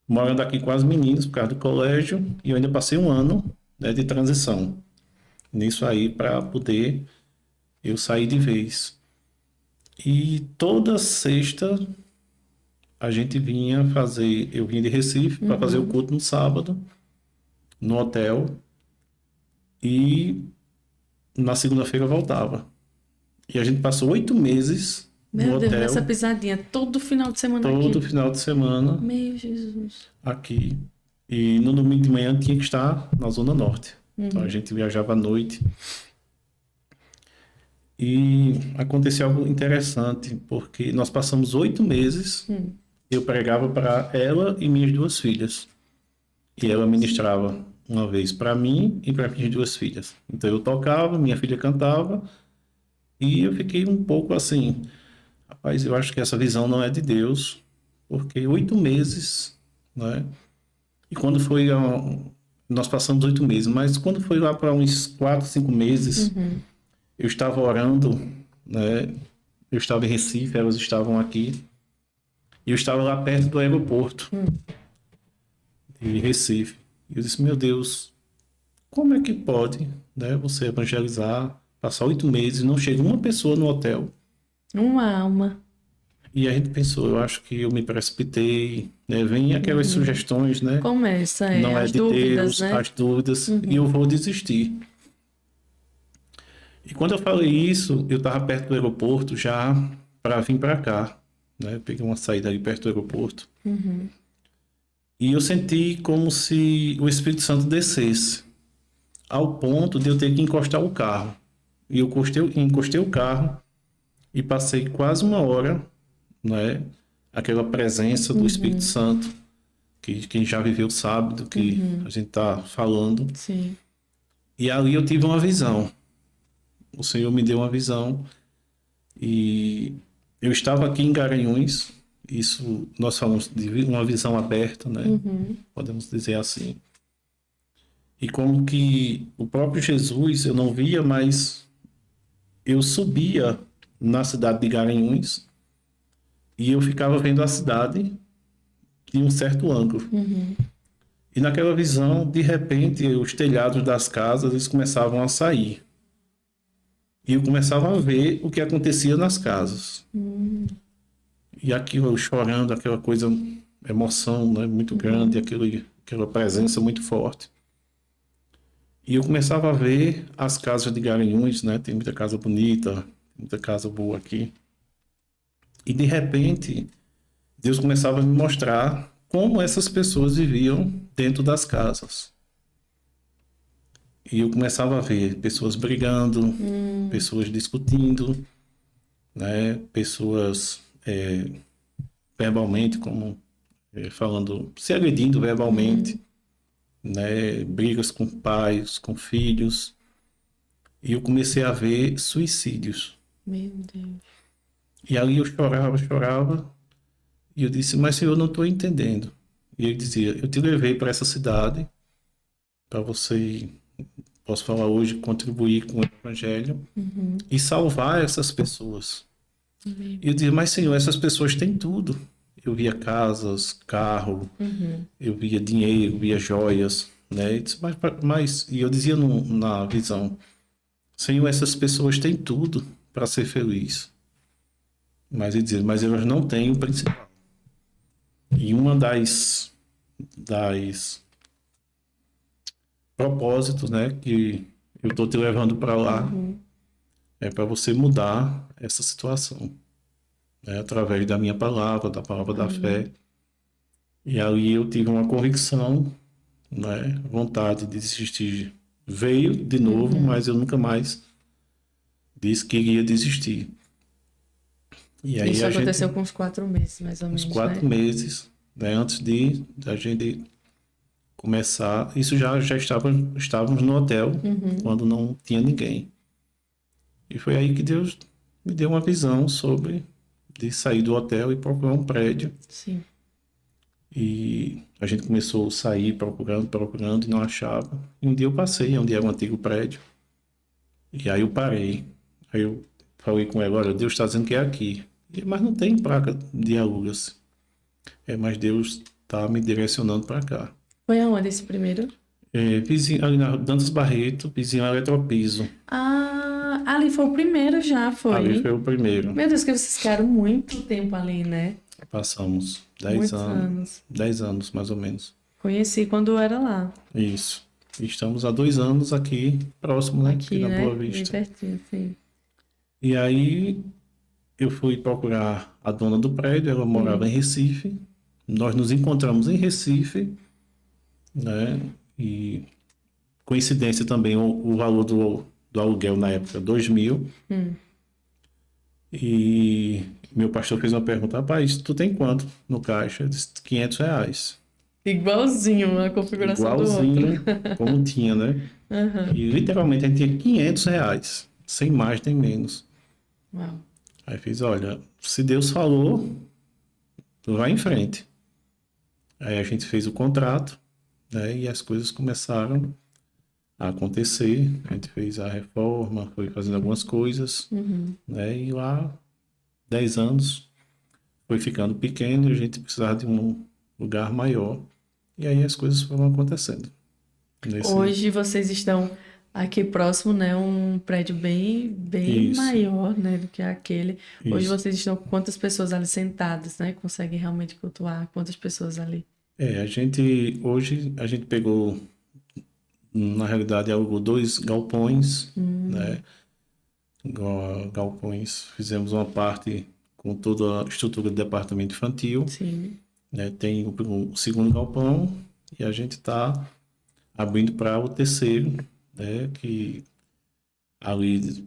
morando aqui com as meninas por causa do colégio, e eu ainda passei um ano, né, de transição. Nisso aí, para poder eu sair de vez. E toda sexta a gente eu vinha de Recife para fazer o culto no sábado, no hotel, e na segunda-feira eu voltava. E a gente passou 8 meses no Meu Deus, hotel, nessa pisadinha, todo final de semana aqui. todo final de semana Meu Jesus. aqui. E no domingo de manhã tinha que estar na Zona Norte. Então a gente viajava à noite. E aconteceu algo interessante, porque nós passamos 8 meses, eu pregava para ela e minhas 2 filhas. E ela ministrava uma vez para mim e para minhas 2 filhas. Então eu tocava, minha filha cantava, e eu fiquei um pouco assim, rapaz, eu acho que essa visão não é de Deus, porque 8 meses, né? E quando foi, nós passamos 8 meses, mas quando foi lá para uns 4, 5 meses, eu estava orando, né? Eu estava em Recife, elas estavam aqui, e eu estava lá perto do aeroporto de Recife. E eu disse, meu Deus, como é que pode, né, você evangelizar, passar 8 meses, não chega uma pessoa no hotel? Uma alma. E a gente pensou, eu acho que eu me precipitei, né? Vem aquelas sugestões, né? Começa, Não é as de dúvidas, Deus, né? as dúvidas, e eu vou desistir. E quando eu falei isso, eu estava perto do aeroporto já para vir para cá, né? Peguei uma saída ali perto do aeroporto. E eu senti como se o Espírito Santo descesse, ao ponto de eu ter que encostar o carro. E eu encostei o carro e passei quase uma hora, né? Aquela presença do Espírito Santo, que quem já viveu sabe do que a gente está falando. Sim. E ali eu tive uma visão. O Senhor me deu uma visão e eu estava aqui em Garanhuns. Isso nós falamos de uma visão aberta, né? Podemos dizer assim. E como que o próprio Jesus eu não via, mas eu subia na cidade de Garanhuns e eu ficava vendo a cidade de um certo ângulo. E naquela visão, de repente, os telhados das casas eles começavam a sair. E eu começava a ver o que acontecia nas casas. E aquilo, eu chorando, aquela coisa, emoção, né, muito grande, aquela presença muito forte. E eu começava a ver as casas de Garanhuns, né? Tem muita casa bonita, muita casa boa aqui. E de repente, Deus começava a me mostrar como essas pessoas viviam dentro das casas. E eu começava a ver pessoas brigando, pessoas discutindo, né? Pessoas verbalmente, falando, se agredindo verbalmente, né? Brigas com pais, com filhos. E eu comecei a ver suicídios. Meu Deus. E ali eu chorava, e eu disse, mas Senhor, eu não estou entendendo. E ele dizia, eu te levei para essa cidade, para você, posso falar hoje, contribuir com o Evangelho e salvar essas pessoas. E eu dizia, mas Senhor, essas pessoas têm tudo. Eu via casas, carro, eu via dinheiro, via joias, né? E, disse, e eu dizia na visão, Senhor, essas pessoas têm tudo para ser feliz. Mas ele dizia, mas elas não têm o principal. E uma das propósitos, né, que eu estou te levando para lá é para você mudar essa situação, né, através da minha palavra, da palavra da fé. E ali eu tive uma convicção, né? Vontade de desistir veio de novo, mas eu nunca mais disse que iria desistir. E aí Isso a gente, aconteceu com uns 4 meses, mais ou uns menos, 4 meses, né? Antes de a gente começar, isso já estávamos no hotel, quando não tinha ninguém. E foi aí que Deus me deu uma visão sobre de sair do hotel e procurar um prédio. Sim. E a gente começou a sair procurando e não achava. E um dia eu passei onde era um antigo prédio. E aí eu parei. Aí eu falei com ela, olha, Deus está dizendo que é aqui. Mas não tem placa de alugas. Mas Deus está me direcionando para cá. Foi aonde esse primeiro? Vizinho, ali na Dantas Barreto, vizinho ao Eletropiso. Ah, ali foi o primeiro já, Ali foi. foi o primeiro. Meu Deus, que vocês ficaram muito tempo ali, né? Passamos 10 Muitos anos. anos. 10 anos, mais ou menos. Conheci quando eu era lá. Isso. E estamos há 2 anos aqui, próximo, né? Aqui, na né? Boa Bem Vista. pertinho, sim. E aí eu fui procurar a dona do prédio, ela morava em Recife. Nós nos encontramos em Recife, né? E coincidência também, o valor do aluguel na época, 2.000. E meu pastor fez uma pergunta, rapaz, tu tem quanto no caixa? Eu disse, R$ 500. Igualzinho a configuração do Igualzinho outro. como tinha, né? E literalmente a gente tinha R$ 500, sem mais nem menos. Uau. Aí fiz, olha, se Deus falou, tu vai em frente. Aí a gente fez o contrato, né? E as coisas começaram a acontecer. A gente fez a reforma, foi fazendo algumas coisas, né? E lá, 10 anos, foi ficando pequeno e a gente precisava de um lugar maior. E aí as coisas foram acontecendo. Hoje vocês estão aqui próximo, né? Um prédio bem Isso, maior, né, do que aquele. Hoje isso. vocês estão com quantas pessoas ali sentadas, né? Conseguem realmente cultuar quantas pessoas ali? Hoje a gente pegou, na realidade, alugou 2 galpões, né? Galpões, fizemos uma parte com toda a estrutura do departamento infantil, Sim. né? Tem o segundo galpão e a gente está abrindo para o terceiro, né? Que ali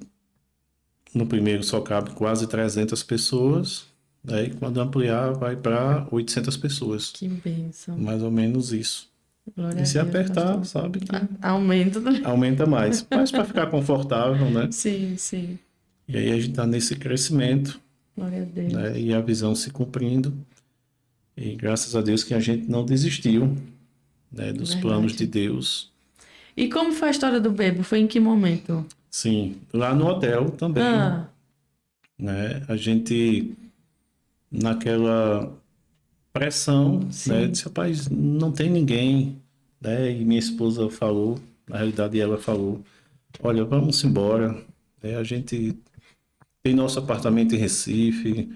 no primeiro só cabe quase 300 pessoas, né? E quando ampliar vai para 800 pessoas, Que bênção. mais ou menos isso. Glória E a se Deus, apertar, pastor. sabe que Aumento, né? aumenta mais. Mas para ficar confortável, né? Sim, sim. E aí a gente está nesse crescimento, Glória a Deus. né? E a visão se cumprindo. E graças a Deus que a gente não desistiu, né? Dos planos de Deus. E como foi a história do Bebo? Foi em que momento? Sim, lá no hotel também, né? A gente, naquela pressão, né? Disse, rapaz, não tem ninguém, né? E minha esposa falou, na realidade ela falou, olha, vamos embora, né? A gente tem nosso apartamento em Recife,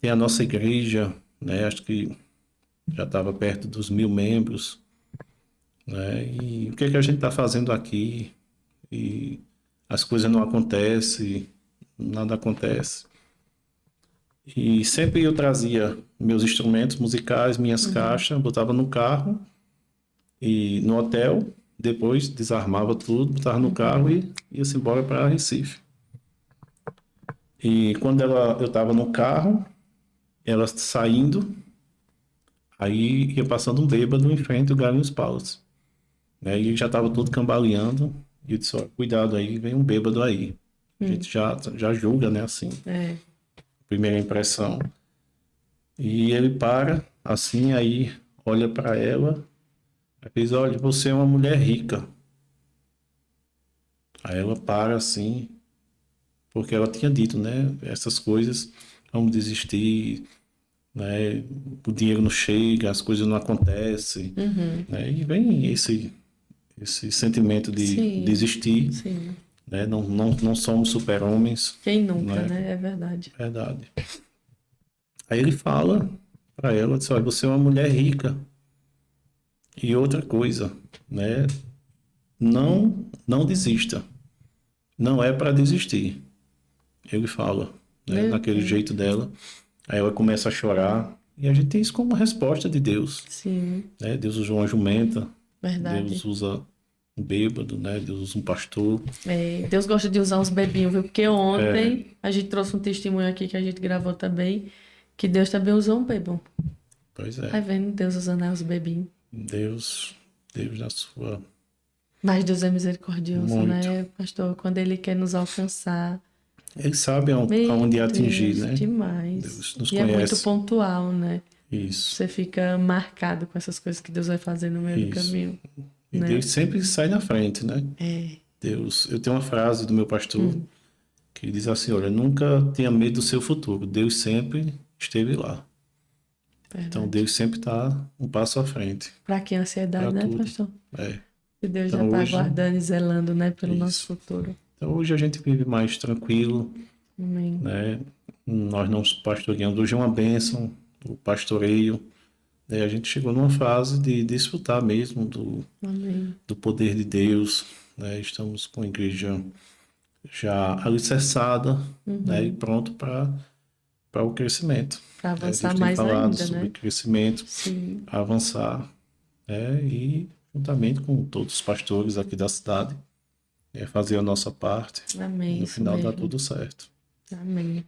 tem a nossa igreja, né? Acho que já estava perto dos 1.000 membros, né? E o que é que a gente está fazendo aqui? E as coisas não acontecem, nada acontece. E sempre eu trazia meus instrumentos musicais, minhas caixas, botava no carro e no hotel, depois desarmava tudo, botava no carro e ia-se embora para Recife. E quando eu estava no carro, ela saindo, aí ia passando um bêbado em frente ao Galinhos Palace. Né? E já estava todo cambaleando. E eu disse, ó, cuidado aí, vem um bêbado aí. A gente já julga, né, assim. Primeira impressão. E ele para, assim, aí olha para ela, aí diz, olha, você é uma mulher rica. Aí ela para, assim, porque ela tinha dito, né, essas coisas, vamos desistir, né, o dinheiro não chega, as coisas não acontecem, né, e vem esse sentimento de desistir, né, não somos super-homens. Quem nunca, né? É verdade. Verdade. Aí ele fala para ela, diz, olha, você é uma mulher rica. E outra coisa, né? Não desista. Não é para desistir. Ele fala, né? Naquele jeito dela. Aí ela começa a chorar, E a gente tem isso como resposta de Deus. Sim, Né? Deus usou uma jumenta, verdade. Deus usa um bêbado, né? Deus usa um pastor. Deus gosta de usar os bebinhos, viu? Porque ontem a gente trouxe um testemunho aqui que a gente gravou também, que Deus também usou um bebum. Pois Vai é. vendo Deus usando os bebinhos. Deus na sua... Mas Deus é misericordioso, Muito. né, pastor? Quando Ele quer nos alcançar. Ele sabe Meu aonde atingir, Deus, né? demais. Deus nos E é muito conhece. pontual, né? Isso, Você fica marcado com essas coisas que Deus vai fazer no meio do isso. caminho, E né? Deus sempre sai na frente, né? É, Deus... Eu tenho uma frase do meu pastor que diz assim, olha, nunca tenha medo do seu futuro. Deus sempre esteve lá. Então, verdade. Deus sempre está um passo à frente Pra que ansiedade, para né, tudo. pastor? É. Que Deus já Então, tá hoje... aguardando e zelando, né, pelo nosso Isso. futuro. Então, hoje a gente vive mais tranquilo, Amém. né? Nós não pastoreamos. Hoje é uma bênção, o pastoreio. Né? A gente chegou numa fase de desfrutar mesmo Amém. do poder de Deus. Né? Estamos com a igreja já alicerçada, né? E pronto para o crescimento. Pra Né? avançar Deus tem mais falado ainda, sobre né? crescimento, Sim. avançar, né? E juntamente com todos os pastores aqui da cidade, fazer a nossa parte. Amém, E no isso final dá mesmo. tudo certo. Amém.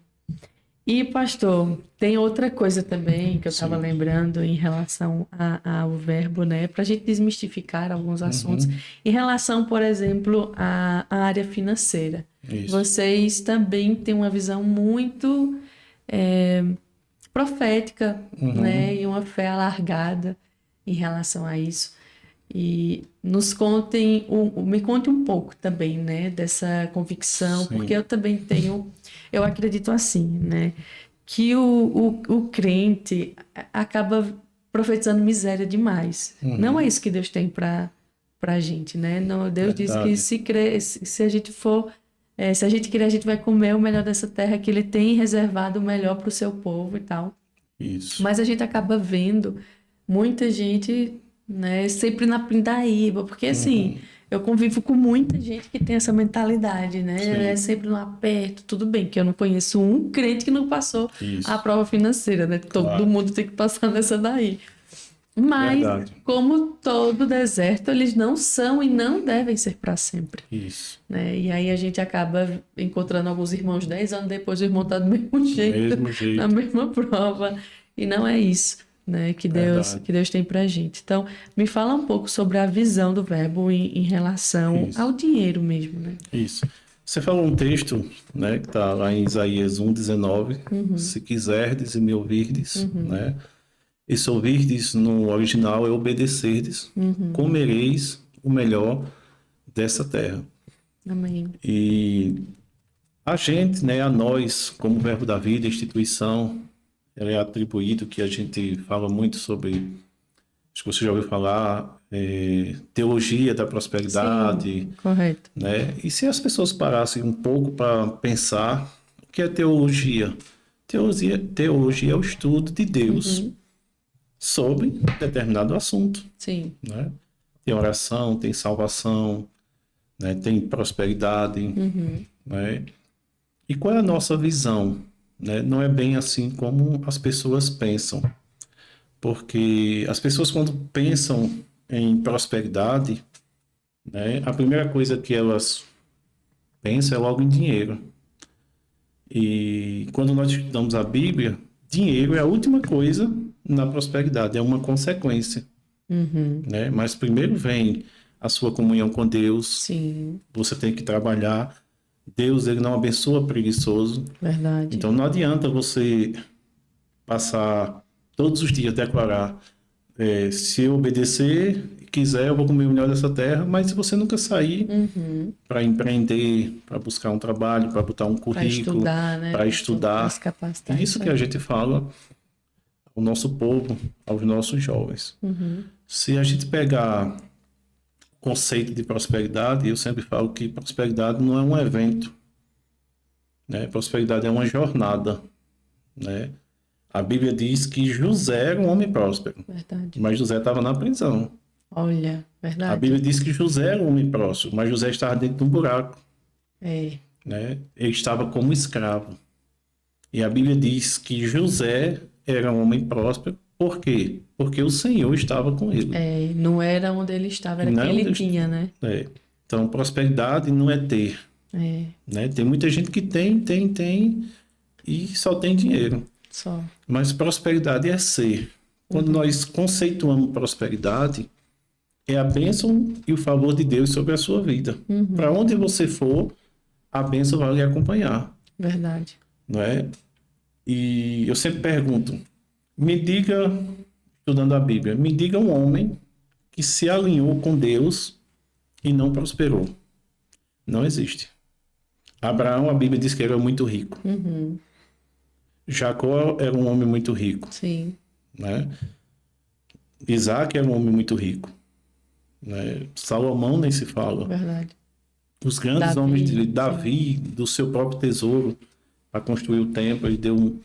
E, pastor, tem outra coisa também que eu estava Sim. lembrando em relação ao verbo, né? Para a gente desmistificar alguns assuntos. Uhum. Em relação, por exemplo, à área financeira. Isso. Vocês também têm uma visão muito profética, né? E uma fé alargada em relação a isso. E me conte um pouco também, né, dessa convicção, Sim. porque eu também eu acredito assim, né, que o crente acaba profetizando miséria demais. Não é isso que Deus tem para a gente, né? Não, Deus diz que Verdade. se a gente for, se a gente querer, a gente vai comer o melhor dessa terra, que Ele tem reservado o melhor para o seu povo e tal. Isso. Mas a gente acaba vendo muita gente, né, sempre na pindaíba, porque assim, eu convivo com muita gente que tem essa mentalidade, né? Sim. É sempre no aperto, tudo bem, que eu não conheço um crente que não passou Isso. a prova financeira, né? Todo Claro. mundo tem que passar nessa daí. Mas, Verdade. como todo deserto, eles não são e não devem ser para sempre. Isso. Né? E aí a gente acaba encontrando alguns irmãos 10 anos depois, o irmão tá do mesmo jeito, Mesmo jeito. na mesma prova. E não é isso, né, que Deus tem pra gente. Então, me fala um pouco sobre a visão do verbo em relação Isso. ao dinheiro mesmo, né? Isso. Você falou um texto, né, que está lá em Isaías 1:19. Se quiserdes e me ouvirdes, né? E se ouvirdes no original é obedecerdes, comereis o melhor dessa terra. Amém. E a gente, né, a nós, como Verbo da Vida, instituição, ela é atribuído, que a gente fala muito sobre, acho que você já ouviu falar, teologia da prosperidade. Sim, correto. Né? E se as pessoas parassem um pouco para pensar o que é teologia? Teologia é o estudo de Deus sobre determinado assunto. Sim. Né? Tem oração, tem salvação, né? Tem prosperidade. Né? E qual é a nossa visão? Né? Não é bem assim como as pessoas pensam. Porque as pessoas, quando pensam em prosperidade, né, a primeira coisa que elas pensam é logo em dinheiro. E quando nós estudamos a Bíblia, dinheiro é a última coisa na prosperidade, é uma consequência. Né? Mas primeiro vem a sua comunhão com Deus. Sim, Você tem que trabalhar. Deus, ele não abençoa preguiçoso. verdade. Então não adianta você passar todos os dias declarar, se eu obedecer e quiser, eu vou comer o melhor dessa terra, mas se você nunca sair para empreender, para buscar um trabalho, para botar um Para currículo, estudar, né? para Para estudar, se capacitar. isso que a gente fala ao nosso povo, aos nossos jovens. Se a gente pegar o conceito de prosperidade, eu sempre falo que prosperidade não é um evento, né? Prosperidade é uma jornada, né? A Bíblia diz que José era um homem próspero, Verdade. mas José estava na prisão. Olha, A verdade. Bíblia diz que José era um homem próspero, mas José estava dentro de um buraco, É, né? Ele estava como escravo. E a Bíblia diz que José era um homem próspero. Por quê? Porque o Senhor estava com ele. Não era onde ele estava, era Não que é ele onde tinha, né? Então, prosperidade não é ter. Né? Tem muita gente que tem e só tem dinheiro. Só. Mas prosperidade é ser. Quando nós conceituamos prosperidade, é a bênção e o favor de Deus sobre a sua vida. Para onde você for, a bênção vai lhe acompanhar. Verdade. Não é? E eu sempre pergunto, me diga, estudando a Bíblia, me diga um homem que se alinhou com Deus e não prosperou. Não existe. Abraão, a Bíblia diz que era muito rico. Jacó era um homem muito rico. Sim. Né? Isaac era um homem muito rico. Né? Salomão nem se fala. Verdade. Os grandes homens de Davi, do seu próprio tesouro, para construir o templo, ele deu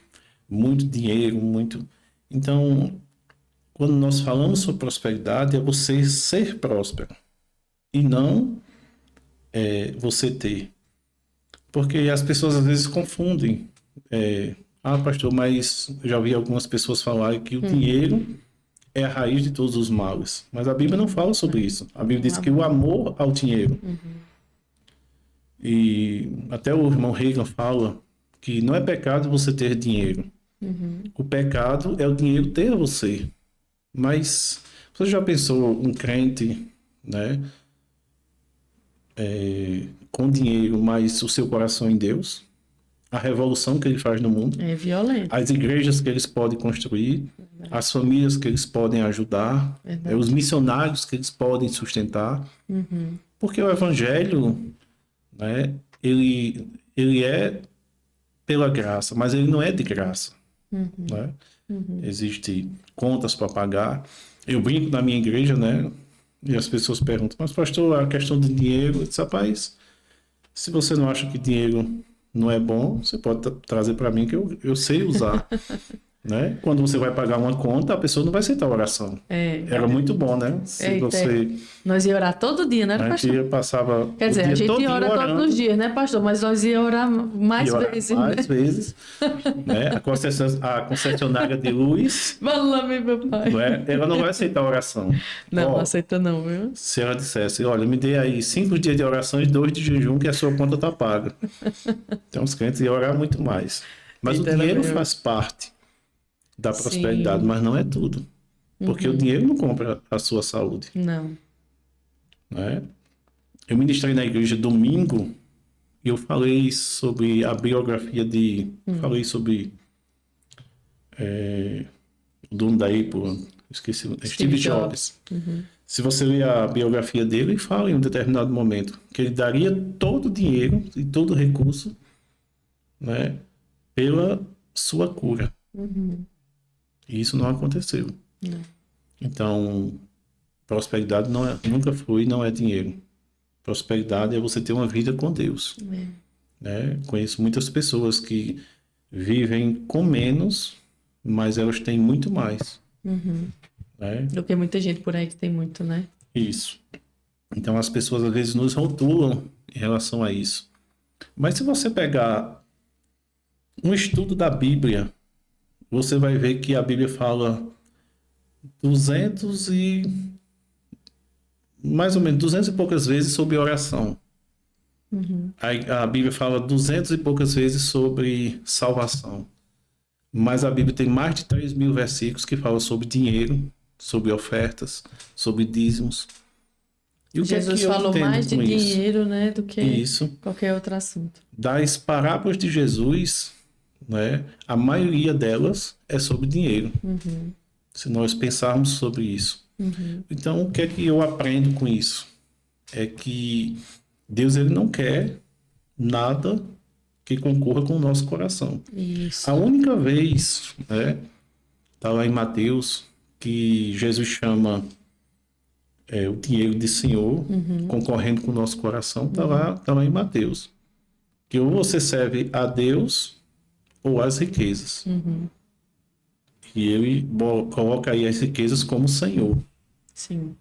muito dinheiro, muito... Então, quando nós falamos sobre prosperidade, é você ser próspero e não você ter. Porque as pessoas às vezes confundem. Pastor, mas já ouvi algumas pessoas falarem que o dinheiro é a raiz de todos os males. Mas a Bíblia não fala sobre isso. A Bíblia diz que o amor ao dinheiro. E até o irmão Reagan fala que não é pecado você ter dinheiro. O pecado é o dinheiro ter a você. Mas você já pensou um crente, né, com dinheiro, mas o seu coração em Deus? A revolução que ele faz no mundo. É violento. As igrejas que eles podem construir, as famílias que eles podem ajudar, os missionários que eles podem sustentar. Porque o evangelho, né, ele é pela graça, mas ele não é de graça. Né? Existem contas para pagar. Eu brinco na minha igreja, né? E as pessoas perguntam, mas pastor, a questão do dinheiro, eu disse, rapaz, se você não acha que dinheiro não é bom, você pode trazer para mim que eu sei usar. Né? Quando você vai pagar uma conta, a pessoa não vai aceitar a oração. Era muito bom, né? Se você... Nós ia orar todo dia, né, pastor? A passava Quer dizer, a gente ora todos os dias, né, pastor? Mas nós ia orar mais vezes, mais vezes. Né? A concessionária de luz, meu pai. Ela não vai aceitar a oração. Não aceita não, viu? Se ela dissesse, olha, me dê aí 5 dias de oração e 2 de jejum que a sua conta está paga. Então os crentes iam orar muito mais. Mas o dinheiro faz parte da prosperidade, mas não é tudo. Porque o dinheiro não compra a sua saúde. Não. Né? Eu ministrei na igreja domingo e eu falei sobre a biografia falei sobre o dono da Apple, esqueci, Steve Jobs. Se você ler a biografia dele, ele fala em um determinado momento que ele daria todo o dinheiro e todo o recurso, né, pela sua cura. E isso não aconteceu. Não. Então, prosperidade nunca foi e não é dinheiro. Prosperidade é você ter uma vida com Deus. Né? Conheço muitas pessoas que vivem com menos, mas elas têm muito mais. Né? Do que muita gente por aí que tem muito, né? Isso. Então, as pessoas às vezes nos rotulam em relação a isso. Mas se você pegar um estudo da Bíblia, você vai ver que a Bíblia fala mais ou menos 200 e poucas vezes sobre oração. A Bíblia fala 200 e poucas vezes sobre salvação. Mas a Bíblia tem mais de 3.000 versículos que falam sobre dinheiro, sobre ofertas, sobre dízimos. E o Jesus que falou mais de dinheiro, né, do que qualquer outro assunto. Das parábolas de Jesus, né, a maioria delas é sobre dinheiro. Se nós pensarmos sobre isso. Então, o que é que eu aprendo com isso? É que Deus ele não quer nada que concorra com o nosso coração. Isso. A única vez, né, tá lá em Mateus, que Jesus chama o dinheiro de Senhor, concorrendo com o nosso coração, tá lá em Mateus. Que ou você serve a Deus ou às riquezas. E ele coloca aí as riquezas como Senhor. Sim.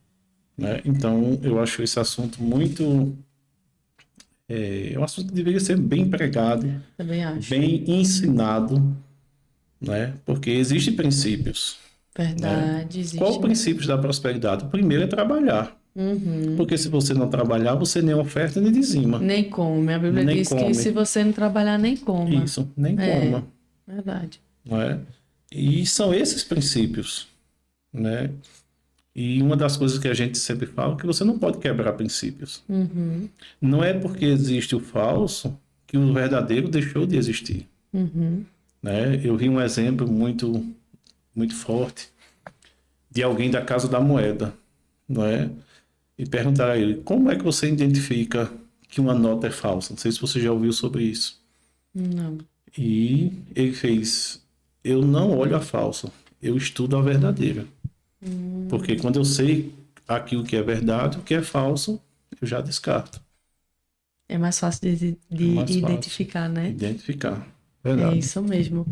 Né? Então, eu acho esse assunto muito... É um assunto que deveria ser bem pregado, Também acho. bem ensinado, né? Porque existem princípios. Verdade, existe. Qual o princípio da prosperidade? O primeiro é trabalhar. Porque se você não trabalhar, você nem oferta nem dizima. Nem come. A Bíblia Nem diz que come. se você não trabalhar, nem coma. Isso, nem coma. Verdade. Não é? E são esses princípios, né? E uma das coisas que a gente sempre fala é que você não pode quebrar princípios. Não é porque existe o falso que o verdadeiro deixou de existir. Né? Eu vi um exemplo muito, muito forte de alguém da Casa da Moeda, não é? E perguntaram a ele, como é que você identifica que uma nota é falsa? Não sei se você já ouviu sobre isso. Não. E ele fez, eu não olho a falsa, eu estudo a verdadeira. Porque quando eu sei aquilo que é verdade, o que é falso, eu já descarto. É mais fácil de Mais fácil identificar, né? Identificar. É Verdade. isso mesmo.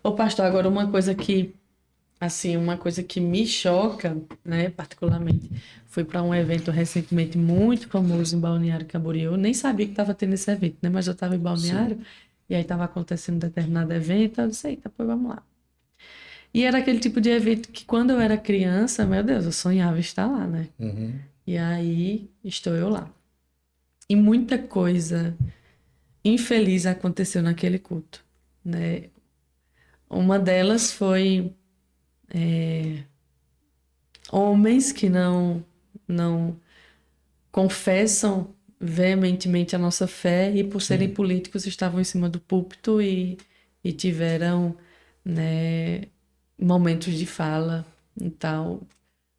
Ô, pastor, agora uma coisa que me choca, né, particularmente, fui para um evento recentemente muito famoso em Balneário Camboriú. Eu nem sabia que estava tendo esse evento, né? Mas eu estava em Balneário e aí estava acontecendo um determinado evento. Eu disse, eita, pois vamos lá. E era aquele tipo de evento que quando eu era criança, meu Deus, eu sonhava estar lá, né? E aí estou eu lá. E muita coisa infeliz aconteceu naquele culto, né? Uma delas foi homens que não confessam veementemente a nossa fé e por serem políticos estavam em cima do púlpito e tiveram, né, momentos de fala e tal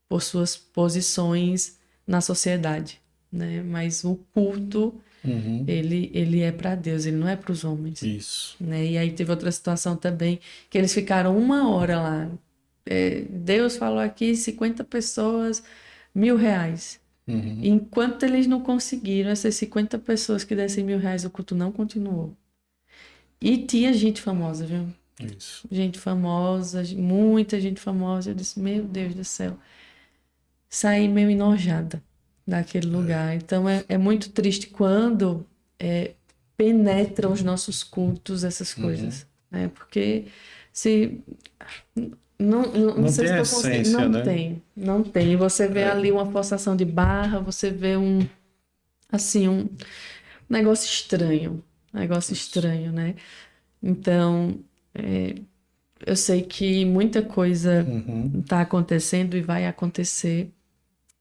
por suas posições na sociedade, né? Mas o culto ele é para Deus, ele não é para os homens. Isso. Né? E aí teve outra situação também, que eles ficaram 1 hora lá. Deus falou aqui 50 pessoas, R$1.000. Enquanto eles não conseguiram, essas 50 pessoas que dessem R$1.000, o culto não continuou. E tinha gente famosa, viu? Isso. Gente famosa, muita gente famosa. Eu disse, meu Deus do céu. Saí meio enojada daquele lugar. Então é muito triste quando penetram os nossos cultos essas coisas, né? Porque se não sei tem se eu consigo, essência, né? não tem. Você vê ali uma forçação de barra, você vê um negócio estranho, né? Então eu sei que muita coisa está acontecendo e vai acontecer,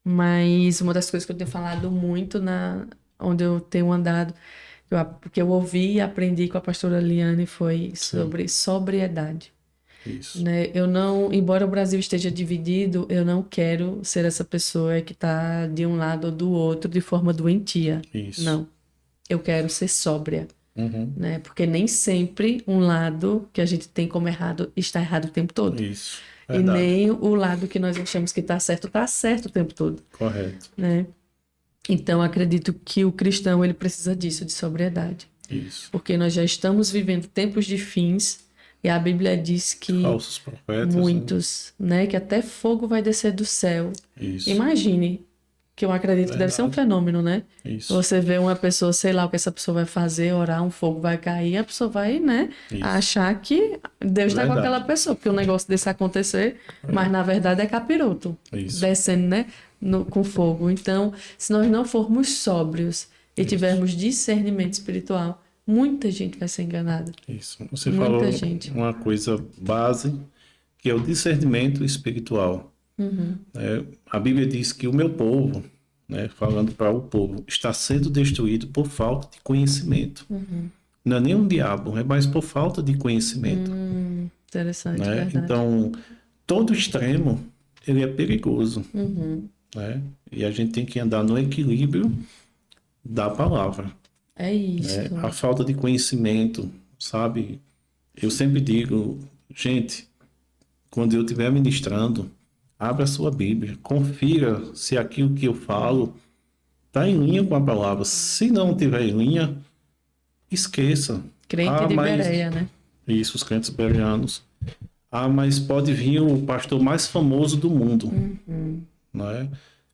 mas uma das coisas que eu tenho falado muito onde eu tenho andado, que eu ouvi e aprendi com a pastora Liane foi sobre sobriedade. Isso. Né? Eu não, embora o Brasil esteja dividido, eu não quero ser essa pessoa que está de um lado ou do outro de forma doentia. Isso. Não. Eu quero ser sóbria. Né? Porque nem sempre um lado que a gente tem como errado está errado o tempo todo. Isso. E Verdade. nem o lado que nós achamos que está certo o tempo todo. Correto. Né? Então, acredito que o cristão ele precisa disso, de sobriedade. Isso. Porque nós já estamos vivendo tempos de fins e a Bíblia diz que falsos profetas, muitos, né? Que até fogo vai descer do céu. Isso. Imagine, que eu acredito que deve ser um fenômeno, né? Isso. Você vê uma pessoa, sei lá o que essa pessoa vai fazer, orar, um fogo vai cair, a pessoa vai, né? Isso. Achar que Deus está com aquela pessoa, porque um negócio desse acontecer, mas na verdade é capiroto, Isso. descendo, né? Com fogo. Então, se nós não formos sóbrios e tivermos discernimento espiritual, muita gente vai ser enganada. Isso. Você Muita falou gente. uma coisa base, que é o discernimento espiritual. A Bíblia diz que o meu povo, né, falando para o povo, está sendo destruído por falta de conhecimento. Não é nem um diabo, é mais por falta de conhecimento. Interessante, Né? verdade. Então, todo extremo, ele é perigoso. Né? E a gente tem que andar no equilíbrio da palavra. É isso. Né? A falta de conhecimento, sabe? Eu sempre digo, gente, quando eu estiver ministrando, abra a sua Bíblia, confira se aquilo que eu falo está em linha com a palavra. Se não estiver em linha, esqueça. Crente de Bereia, né? Isso, os crentes bereanos. Mas pode vir o pastor mais famoso do mundo, né?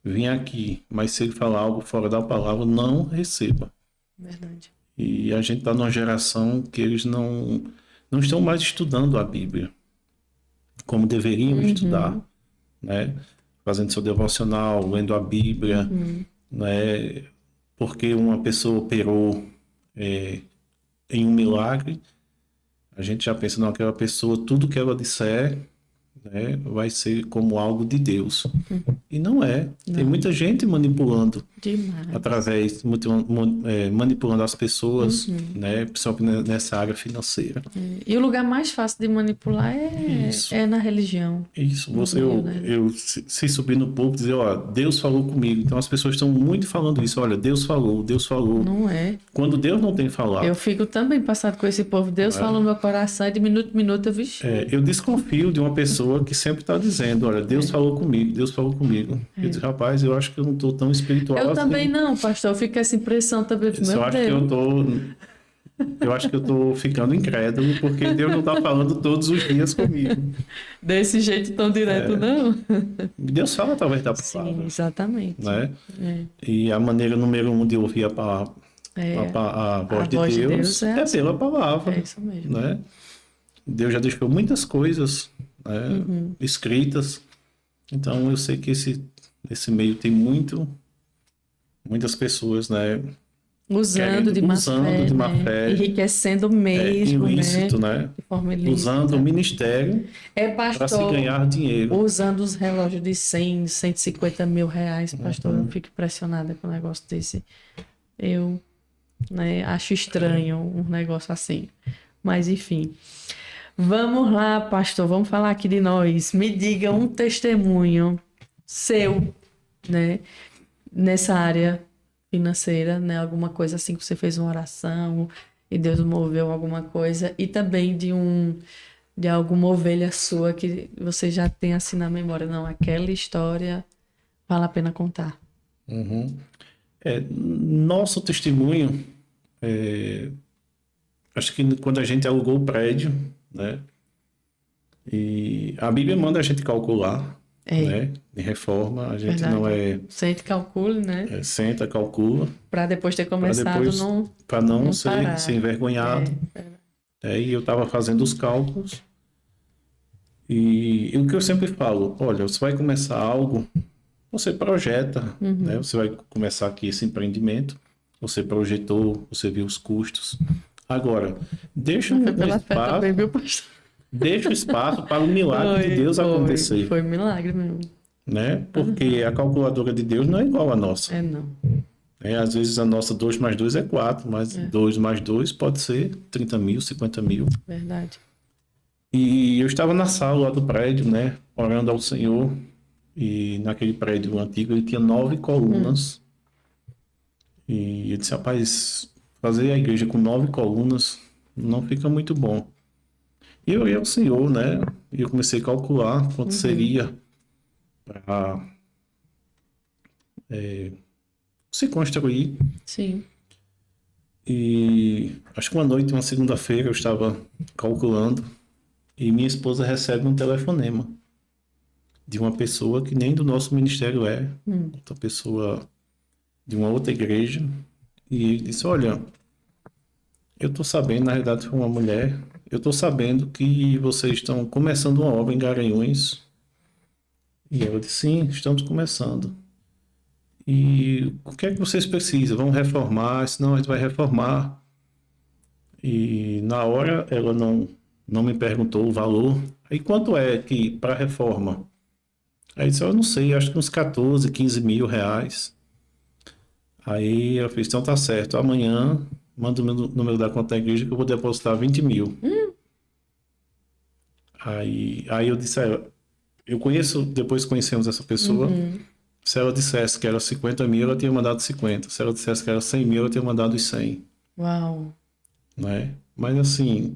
Vim aqui, mas se ele falar algo fora da palavra, não receba. Verdade. E a gente está numa geração que eles não estão mais estudando a Bíblia. como deveriam estudar, né? Fazendo seu devocional, lendo a Bíblia, né? Porque uma pessoa operou em um milagre, a gente já pensa, não, aquela pessoa, tudo que ela disser, né, vai ser como algo de Deus. E não é. Tem muita gente manipulando Demais. manipulando as pessoas, né, principalmente nessa área financeira. E o lugar mais fácil de manipular Isso. é na religião. Isso, né? eu se subir no púlpito e dizer, ó, Deus falou comigo. Então as pessoas estão muito falando isso, olha, Deus falou, Deus falou. Não é. Quando Deus não tem falado. Eu fico também passado com esse povo. Deus falou no meu coração e de minuto em minuto eu vi. Eu desconfio de uma pessoa que sempre está dizendo, olha, Deus falou comigo, Deus falou comigo. Eu digo, rapaz, eu acho que eu não estou tão espiritual Eu assim. também não, pastor. Eu fico com essa impressão também. Eu acho que eu tô ficando incrédulo, porque Deus não está falando todos os dias comigo. Desse jeito tão direto, não? Deus fala através da palavra. Sim, exatamente. Né? E a maneira número 1 de ouvir a palavra, a voz de Deus é assim. Pela palavra. É isso mesmo. Né? Deus já deixou muitas coisas, né, escritas. Então eu sei que esse meio tem muitas pessoas, né, usando de má fé, enriquecendo mesmo, ilícito, né? De forma ilícita. Usando o ministério para se ganhar dinheiro. Usando os relógios de 100, 150 mil reais, pastor. Eu fico impressionada com um negócio desse. Eu, né, acho estranho um negócio assim. Mas, enfim. Vamos lá, pastor. Vamos falar aqui de nós. Me diga um testemunho seu, né, nessa área financeira, né? Alguma coisa assim que você fez uma oração e Deus moveu alguma coisa, e também de alguma ovelha sua que você já tem assim na memória, não, aquela história vale a pena contar. Nosso testemunho, acho que quando a gente alugou o prédio, né? E a Bíblia manda a gente calcular, né? De reforma, a gente não é... Sente, calcule, né? Senta, calcula. Para depois ter começado, para não ser envergonhado. E eu estava fazendo os cálculos. E o que eu sempre falo, olha, você vai começar algo, você projeta, né? Você vai começar aqui esse empreendimento, você projetou, você viu os custos. Agora, deixa deixa o espaço para o milagre de Deus acontecer. Foi um milagre mesmo. Né? Porque a calculadora de Deus não é igual à nossa. Não. Às vezes a nossa 2 mais 2 é 4, mas 2 mais 2 pode ser 30 mil, 50 mil. Verdade. E eu estava na sala lá do prédio, né? Orando ao Senhor. E naquele prédio antigo ele tinha 9 colunas. E eu disse, rapaz, fazer a igreja com 9 colunas não fica muito bom. E eu olhei ao Senhor, né? E eu comecei a calcular quanto seria para se construir. Sim. E acho que uma noite, uma segunda-feira, eu estava calculando e minha esposa recebe um telefonema de uma pessoa que nem do nosso ministério é, outra pessoa de uma outra igreja, e ele disse, olha, eu estou sabendo, na realidade foi uma mulher, eu estou sabendo que vocês estão começando uma obra em Garanhuns. E ela disse, sim, estamos começando. E o que é que vocês precisam? Vamos reformar? Senão a gente vai reformar. E na hora ela não me perguntou o valor. Aí quanto é que para reforma? Aí eu disse, eu não sei, acho que uns 14, 15 mil reais. Aí eu fiz, então tá certo, amanhã manda o meu número da conta da igreja que eu vou depositar 20 mil. Aí eu disse a ela, depois conhecemos essa pessoa, se ela dissesse que era 50 mil, ela tinha mandado 50. Se ela dissesse que era 100 mil, ela tinha mandado os 100. Uau! Né? Mas assim,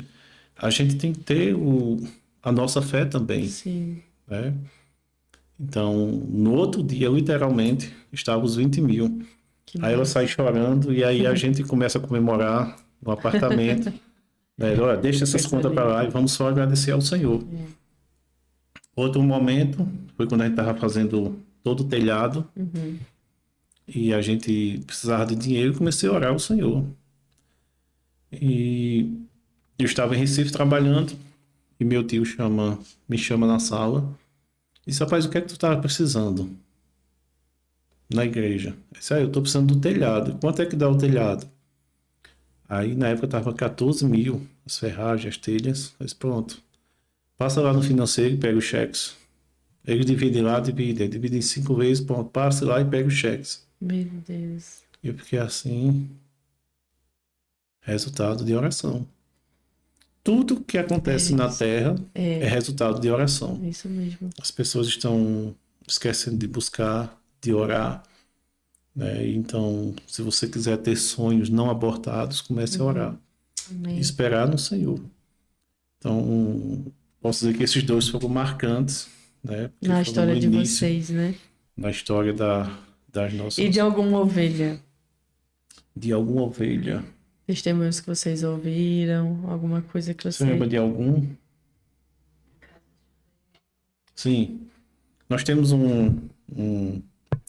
a gente tem que ter a nossa fé também. Sim. Né? Então, no outro dia, literalmente, estavam os 20 mil. Aí ela sai chorando e aí a gente começa a comemorar no apartamento. Né? Olha, deixa essas contas para lá e vamos só agradecer ao Senhor. Outro momento foi quando a gente estava fazendo todo o telhado e a gente precisava de dinheiro e comecei a orar ao Senhor. E eu estava em Recife trabalhando e meu tio me chama na sala e disse, rapaz, o que é que tu estava precisando na igreja? Eu disse, eu tô precisando do telhado. Quanto é que dá o telhado? Aí na época tava 14 mil, as ferragens, as telhas. Eu disse, pronto, passa lá no financeiro e pega os cheques. Eles dividem lá, dividem em 5 vezes, pronto, passa lá e pega os cheques. Meu Deus. E eu fiquei assim, resultado de oração. Tudo que acontece na Terra é resultado de oração. Isso mesmo. As pessoas estão esquecendo de buscar, de orar, né? Então, se você quiser ter sonhos não abortados, comece a orar. Amém. E esperar no Senhor. Então, posso dizer que esses dois foram marcantes, né? Porque Na foram história no de início, vocês, né? na história das nossas... E de alguma ovelha? De alguma ovelha. Testemunhos que vocês ouviram, alguma coisa que Você lembra de algum? Sim. Nós temos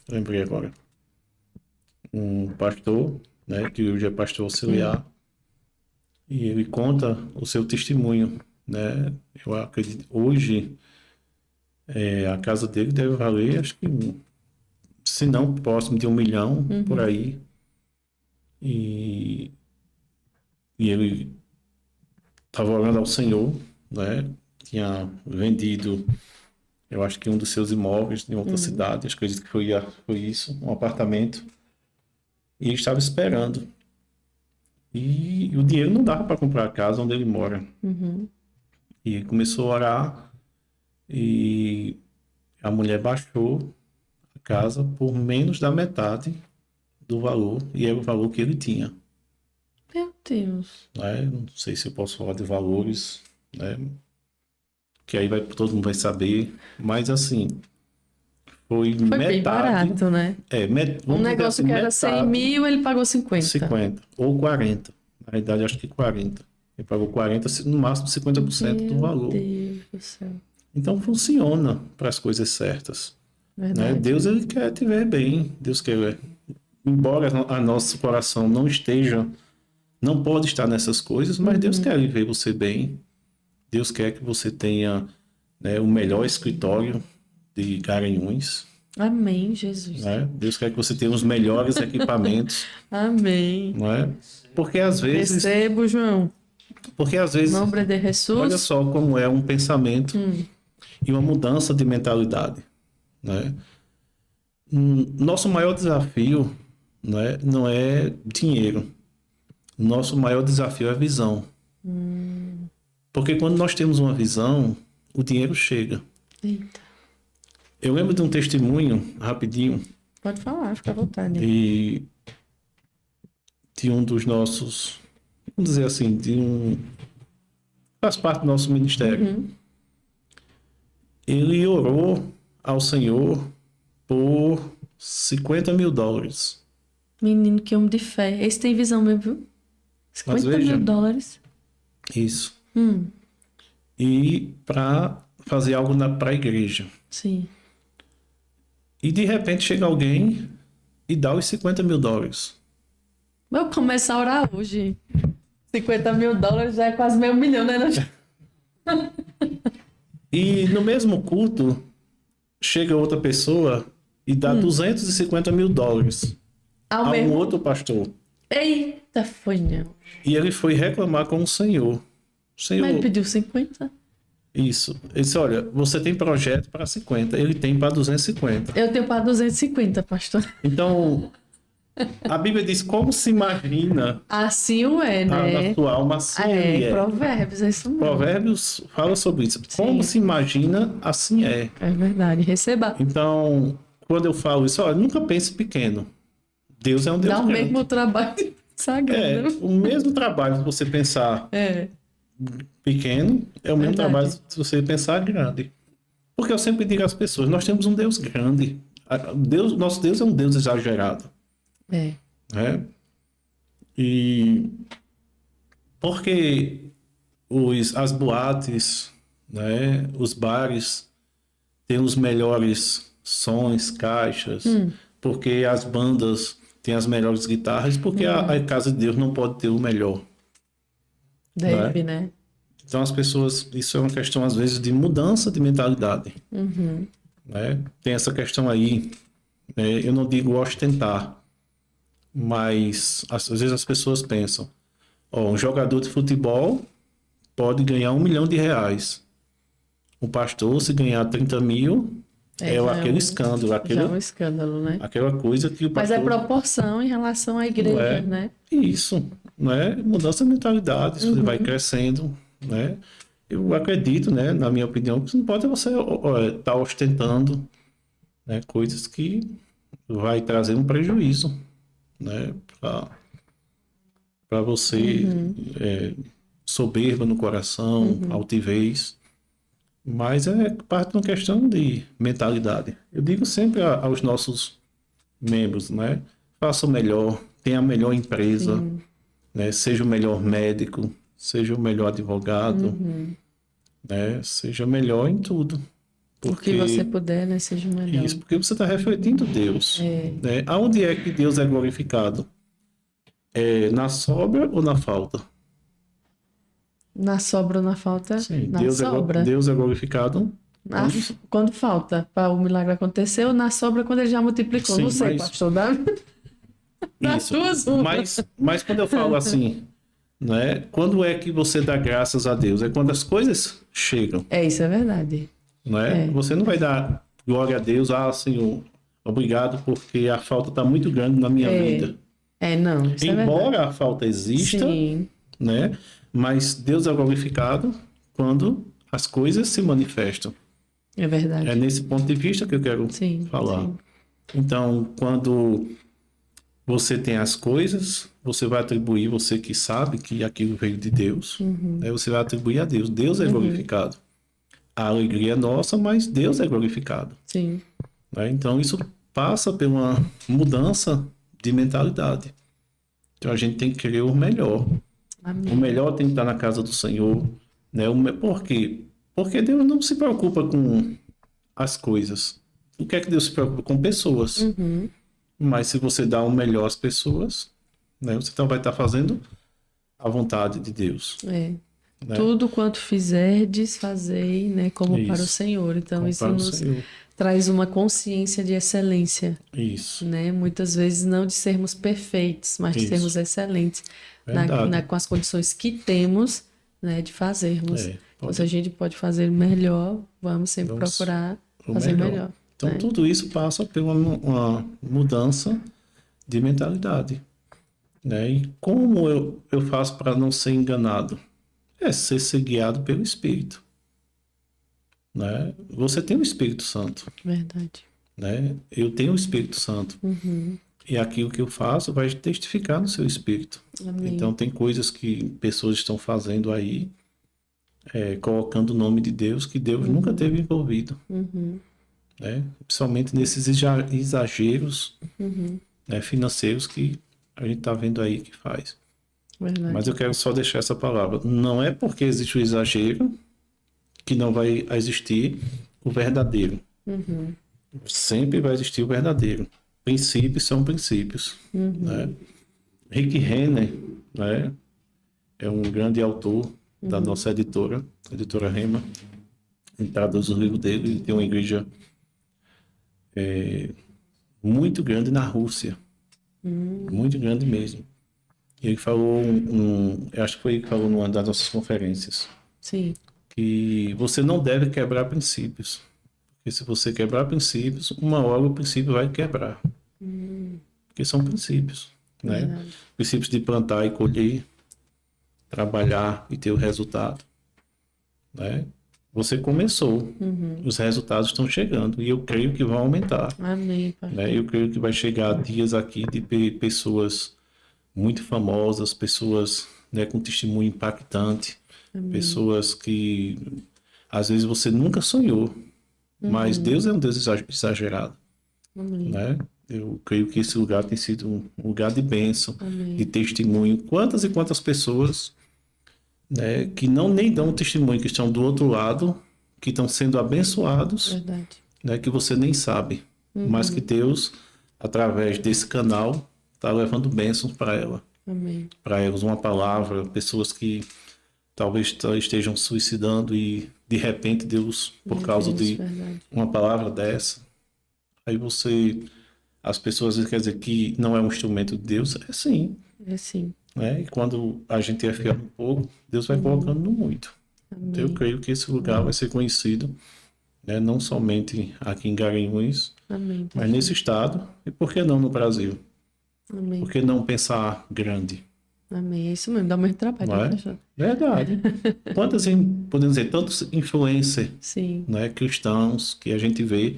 lembrei agora, um pastor, né, que hoje é pastor auxiliar, e ele conta o seu testemunho, né? Eu acredito, hoje, a casa dele deve valer, acho que, se não próximo de 1 milhão, por aí. E ele estava orando ao Senhor, né? Tinha vendido, eu acho que um dos seus imóveis em outra cidade, acho que acredito que foi isso, um apartamento, e ele estava esperando. E o dinheiro não dava para comprar a casa onde ele mora. E ele começou a orar e a mulher baixou a casa por menos da metade do valor, e era o valor que ele tinha. Meu Deus. Né? Não sei se eu posso falar de valores, né? Que aí todo mundo vai saber, mas assim, foi Foi metade. bem barato, né? Um negócio que era 100 mil, ele pagou 50. 50 ou 40. Na realidade, acho que 40. Ele pagou 40, no máximo 50% do valor. Meu Deus do céu. Então funciona para as coisas certas. Verdade. Né? Deus, ele quer te ver bem. Deus quer, embora a nosso coração não pode estar nessas coisas, mas Deus quer ver você bem. Deus quer que você tenha, né, o melhor escritório de Garanhuns. Amém, Jesus. Né? Deus quer que você tenha os melhores equipamentos. Amém. Não é? Porque às vezes... Recebo, João. Porque às vezes... Nombre de Jesus. Olha só como é um pensamento e uma mudança de mentalidade. Né? Nosso maior desafio, né, não é dinheiro. Nosso maior desafio é visão. Porque quando nós temos uma visão, o dinheiro chega. Eita. Eu lembro de um testemunho, rapidinho, Pode falar, fica à vontade. e de um dos nossos, vamos dizer assim, faz parte do nosso ministério. Ele orou ao Senhor por $50 mil. Menino, que homem de fé. Esse tem visão mesmo, viu? Mas 50 veja, mil dólares. Isso. E para fazer algo para a igreja. Sim. E de repente chega alguém e dá os $50 mil. Vou começar a orar hoje. 50 mil dólares já é quase meio milhão, né? E no mesmo culto, chega outra pessoa e dá $250 mil a um mesmo? outro pastor. Eita, foi não. E ele foi reclamar com o Senhor. Senhor, Mas ele pediu 50? isso. Ele disse, olha, você tem projeto para 50, ele tem para 250. Eu tenho para 250, pastor. Então, a Bíblia diz como se imagina Assim o é, né? a sua alma, assim ele é. Provérbios, é isso mesmo. Provérbios fala sobre isso. Como se imagina, assim é. É verdade, receba. Então, quando eu falo isso, olha, nunca pense pequeno. Deus é um Deus Dá o grande. mesmo trabalho sagrado. O mesmo trabalho se você pensar pequeno, é o mesmo trabalho se você pensar grande. Porque eu sempre digo às pessoas, nós temos um Deus grande. Nosso Deus é um Deus exagerado. É. Né? E porque as boates, né, os bares têm os melhores sons, caixas, porque as bandas têm as melhores guitarras, porque a casa de Deus não pode ter o melhor. Deve, né? Então as pessoas, isso é uma questão às vezes de mudança de mentalidade, né? Tem essa questão aí, eu não digo ostentar, mas às vezes as pessoas pensam, um jogador de futebol pode ganhar R$1 milhão. O pastor, se ganhar 30 mil, aquele escândalo, já é um escândalo, né? aquela coisa que o Mas pastor... é proporção em relação à igreja, né? Isso, né? Mudança de mentalidade, você vai crescendo, né? Eu acredito, né, na minha opinião, que não pode você estar ostentando, né, coisas que vai trazer um prejuízo, né, para você, soberba no coração, altivez. Mas é parte de uma questão de mentalidade. Eu digo sempre aos nossos membros, né? Faça o melhor, tenha a melhor empresa, né? Seja o melhor médico, seja o melhor advogado, né? Seja melhor em tudo. O que você puder, né? Seja o melhor. Isso, porque você está refletindo Deus. Né? Aonde é que Deus é glorificado? Na sobra ou na falta? Na sobra ou na falta? Sim, Na Deus sobra. Deus é glorificado Quando falta para o milagre acontecer, ou na sobra quando ele já multiplicou. Sim, Não sei, mas... pastor. Das Isso. duas, Mas quando eu falo assim, né? Quando é que você dá graças a Deus? É quando as coisas chegam. Isso é verdade. Né? Você não vai dar glória a Deus, Senhor, obrigado, porque a falta está muito grande na minha vida. Não, isso Embora a falta exista, né? Mas Deus é glorificado quando as coisas se manifestam. É verdade. É nesse ponto de vista que eu quero falar. Sim. Então, quando você tem as coisas, você vai atribuir, você que sabe que aquilo veio de Deus, né? Você vai atribuir a Deus. Deus é glorificado. A alegria é nossa, mas Deus é glorificado. Sim. Né? Então, isso passa por uma mudança de mentalidade. Então, a gente tem que querer o melhor. Amém. O melhor tem que estar na casa do Senhor. Né? Por quê? Porque Deus não se preocupa com as coisas. O que é que Deus se preocupa? Com pessoas. Mas se você dá o melhor às pessoas, né? Você então vai estar fazendo a vontade de Deus. Né? Tudo quanto fizerdes, fazei, né? Como para o Senhor. Então, isso nos traz uma consciência de excelência. Isso. Né? Muitas vezes não de sermos perfeitos, mas de sermos excelentes com as condições que temos, né? De fazermos. Então, se a gente pode fazer melhor, vamos sempre procurar fazer melhor. Então, tudo isso passa por uma mudança de mentalidade. Né? E como eu faço para não ser enganado? É ser guiado pelo Espírito. Né? Você tem o Espírito Santo. Verdade. Né? Eu tenho o Espírito Santo. E aquilo que eu faço vai testificar no seu Espírito. Amém. Então, tem coisas que pessoas estão fazendo aí, colocando o nome de Deus, que Deus nunca teve envolvido. Né? Principalmente nesses exageros financeiros que a gente está vendo aí que faz. Verdade. Mas eu quero só deixar essa palavra. Não é porque existe o exagero que não vai existir o verdadeiro. Sempre vai existir o verdadeiro. Princípios são princípios. Né? Rick Renner, né? É um grande autor da nossa editora, a editora Rema. Ele traduz o livro dele. Ele tem uma igreja muito grande na Rússia. Muito grande mesmo. E ele falou, eu acho que foi ele que falou numa das nossas conferências. Sim. Que você não deve quebrar princípios. Porque se você quebrar princípios, uma hora o princípio vai quebrar. Porque são princípios. Né? Princípios de plantar e colher, trabalhar e ter o resultado. Né? Você começou, os resultados estão chegando e eu creio que vão aumentar. Amém, pai. Né? Eu creio que vai chegar dias aqui de pessoas muito famosas, pessoas, né, com testemunho impactante, pessoas que às vezes você nunca sonhou, mas Deus é um Deus exagerado. Né? Eu creio que esse lugar tem sido um lugar de bênção, de testemunho. Quantas e quantas pessoas, né, que nem dão testemunho, que estão do outro lado, que estão sendo abençoados, né, que você nem sabe, mas que Deus, através desse canal, está levando bênçãos para ela. Para elas, uma palavra, pessoas que talvez estejam suicidando e de repente Deus, por Meu causa Deus, de verdade. uma palavra dessa, aí as pessoas às vezes querem dizer que não é um instrumento de Deus, é sim, É sim. né? E quando a gente é fiel no pouco, Deus vai Uhum. colocando no muito. Então eu Amém. creio que esse lugar vai ser conhecido, né? Não somente aqui em Garanhuns, Amém, mas pastor. nesse estado, e por que não no Brasil? Por Amém. que não pensar grande? Amém. É isso mesmo, dá muito trabalho, Não viu, é? pastor? Verdade. Quantas, podemos dizer, tantos influencers, Sim. né, cristãos que a gente vê,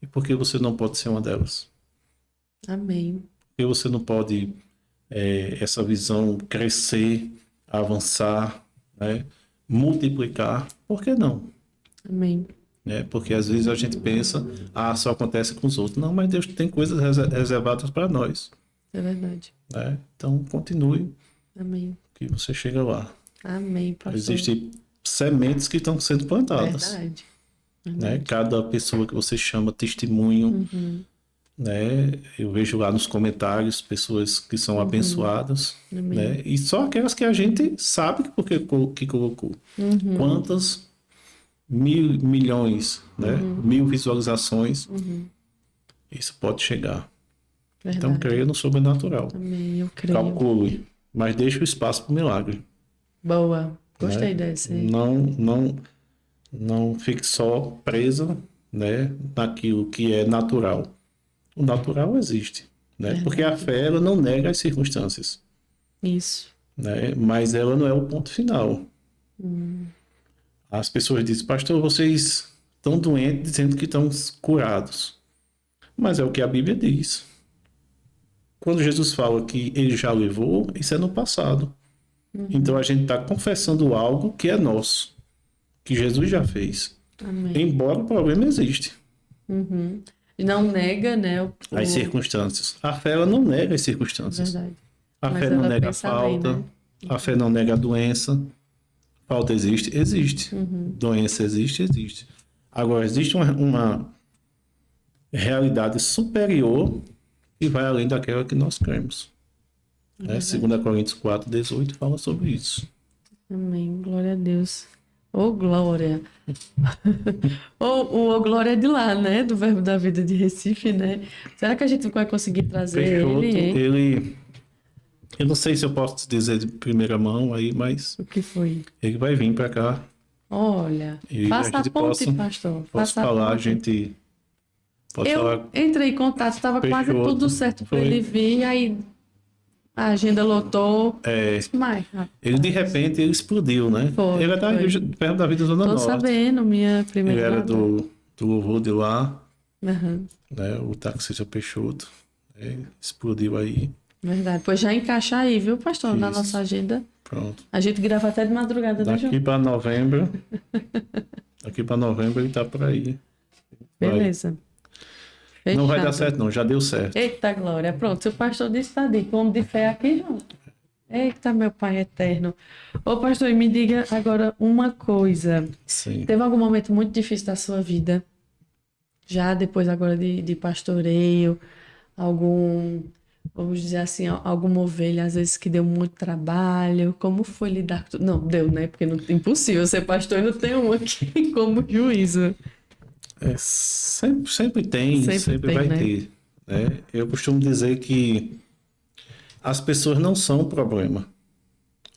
e por que você não pode ser uma delas? Amém. Por que você não pode, essa visão crescer, avançar, né, multiplicar? Por que não? Amém. Né? Porque às vezes a gente pensa, só acontece com os outros. Não, mas Deus tem coisas reservadas para nós, É verdade. né? Então continue Amém. que você chega lá. Amém, pastor. Existem sementes que estão sendo plantadas, Verdade. né? Verdade. Cada pessoa que você chama testemunho, Uhum. né? Eu vejo lá nos comentários pessoas que são abençoadas, Amém. né? E só aquelas que a gente sabe que porque que colocou. Uhum. Quantas milhões, né? 1.000 visualizações, isso pode chegar. Então Verdade. creia no sobrenatural. Amém. Eu creio. Calcule, mas deixe o espaço para o milagre, Boa. Gostei né? dessa. Não fique só presa, né, naquilo que é natural. O natural existe, né? Porque a fé ela não nega as circunstâncias, Isso. né? Mas ela não é o ponto final. As pessoas dizem, pastor, vocês estão doentes dizendo que estão curados. Mas é o que a Bíblia diz. Quando Jesus fala que ele já levou, isso é no passado. Então a gente está confessando algo que é nosso, que Jesus já fez. Amém. Embora o problema existe. Uhum. E não nega, né? As circunstâncias. A fé ela não nega as circunstâncias. Verdade. A Mas fé não ela nega a pensa bem, falta. né? A fé não nega a doença. Falta existe? Existe. Doença existe? Existe. Agora, existe uma realidade superior que vai além daquela que nós cremos. Né? 2 Coríntios 4:18 fala sobre isso. Amém. Glória a Deus. Ô, glória. O glória é de lá, né? Do Verbo da Vida de Recife, né? Será que a gente vai conseguir trazer Peixoto, ele, hein? eu não sei se eu posso te dizer de primeira mão aí, mas O que foi? ele vai vir para cá Olha, e a faça a gente ponte, pastor. posso Faça a falar, a ponte. gente pode Eu falar entrei em contato, estava quase Peixoto, tudo certo para foi. ele vir, aí a agenda lotou. Mas, Ele de repente ele explodiu, né? Foi, Ele é da foi. igreja perto da Vida Zona Tô Norte. sabendo, minha Ele primeira era dama. do louvor de lá, Aham, né? O taxista Peixoto. Explodiu aí. verdade. Pois já encaixa aí, viu, pastor, na Isso. nossa agenda. Pronto. A gente grava até de madrugada, né, João? Daqui para novembro. Daqui para novembro ele tá por aí. Beleza. Não vai dar Fechado. certo, não. Já deu certo. Eita, glória. Pronto, se o pastor disse, tá dito. Homem de fé aqui, João. Eita, meu Pai eterno. Ô, pastor, e me diga agora uma coisa. Sim. Teve algum momento muito difícil da sua vida? Já depois agora de pastoreio? Algum, vamos dizer assim, alguma ovelha, às vezes, que deu muito trabalho? Como foi lidar com tudo? Não, deu, né? Porque não, impossível ser pastor e não tem um aqui como juízo. Sempre tem, sempre tem, vai né? ter. Né? Eu costumo dizer que as pessoas não são problema.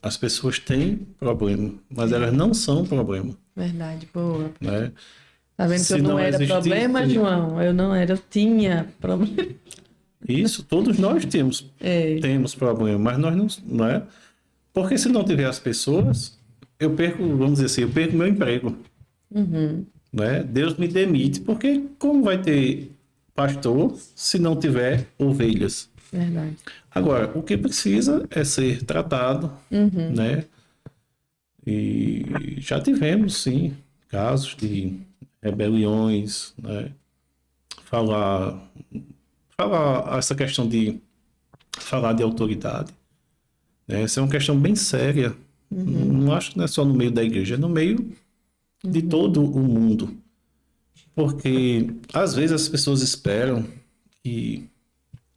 As pessoas têm problema, mas elas não são problema. Verdade, boa. Né? Tá vendo que Se eu não não era existisse- problema, João? Eu não era, eu tinha problema. Isso, todos nós temos problema, mas nós não é. Porque se não tiver as pessoas, eu perco, vamos dizer assim, eu perco meu emprego. Né? Deus me demite, porque como vai ter pastor se não tiver ovelhas? Verdade. Agora, o que precisa é ser tratado, né? E já tivemos, sim, casos de rebeliões, né? Falar essa questão de falar de autoridade, né? Essa é uma questão bem séria. Não acho que não é só no meio da igreja, é no meio de todo o mundo. Porque, às vezes, as pessoas esperam que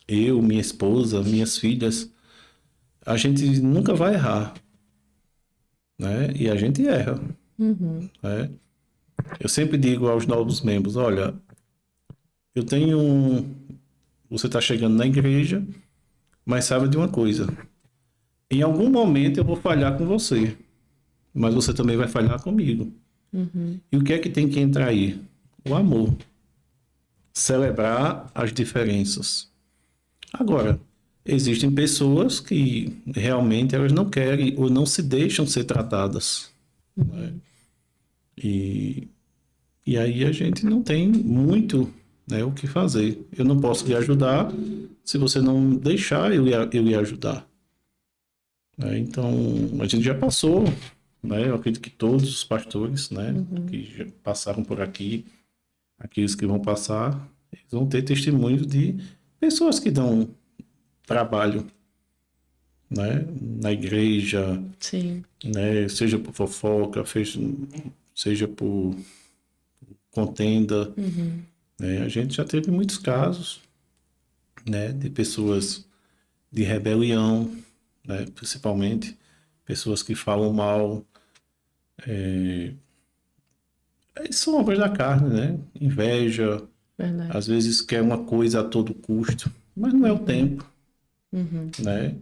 eu, minha esposa, minhas filhas, a gente nunca vai errar. né? E a gente erra, né? Eu sempre digo aos novos membros, olha, eu tenho você está chegando na igreja, mas sabe de uma coisa, em algum momento eu vou falhar com você, mas você também vai falhar comigo. E o que é que tem que entrar aí? O amor. Celebrar as diferenças. Agora, existem pessoas que realmente elas não querem ou não se deixam ser tratadas. Né? E aí a gente não tem muito, né, o que fazer. Eu não posso lhe ajudar se você não deixar eu lhe ajudar. Né? Então, a gente já passou, né? Eu acredito que todos os pastores, né, que já passaram por aqui, aqueles que vão passar, eles vão ter testemunho de pessoas que dão trabalho, né, na igreja, Sim. né, seja por fofoca, seja por contenda, né? A gente já teve muitos casos, né, de pessoas de rebelião, né, principalmente pessoas que falam mal, são obras da carne, né? Inveja, Verdade. às vezes quer uma coisa a todo custo, mas não é o tempo, né?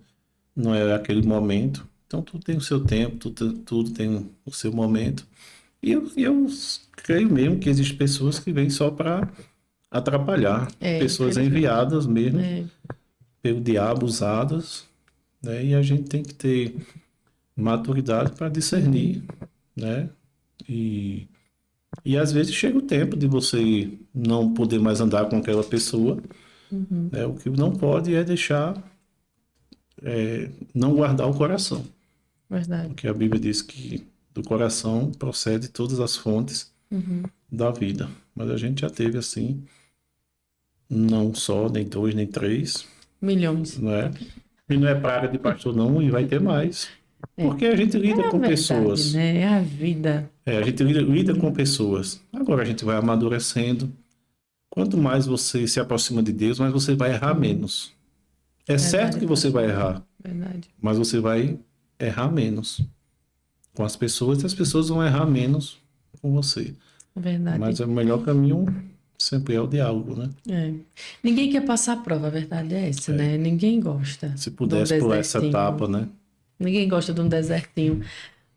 Não é aquele momento. Então tudo tem o seu tempo, tudo tem o seu momento. E eu creio mesmo que existem pessoas que vêm só para atrapalhar, pessoas Infelizmente. enviadas mesmo É, pelo diabo, usadas, né? E a gente tem que ter maturidade para discernir, né? E, e às vezes chega o tempo de você não poder mais andar com aquela pessoa, né? O que não pode é deixar, não guardar o coração, verdade. porque a Bíblia diz que do coração procede todas as fontes da vida. Mas a gente já teve assim, não só, nem dois, nem três, Milhões. não é? E não é praga de pastor não, e vai ter mais. É. Porque a gente lida É a com verdade, pessoas. né? É a vida. A gente lida com pessoas. Agora a gente vai amadurecendo. Quanto mais você se aproxima de Deus, mais você vai errar menos. É certo Verdade, que você vai pastor. errar, Verdade. mas você vai errar menos com as pessoas, e as pessoas vão errar menos com você. Verdade. Mas o melhor caminho sempre é o diálogo, né? É. Ninguém quer passar a prova, a verdade é essa, né? Ninguém gosta Se de um pudesse pular essa desertinho. etapa, né? Ninguém gosta de um desertinho.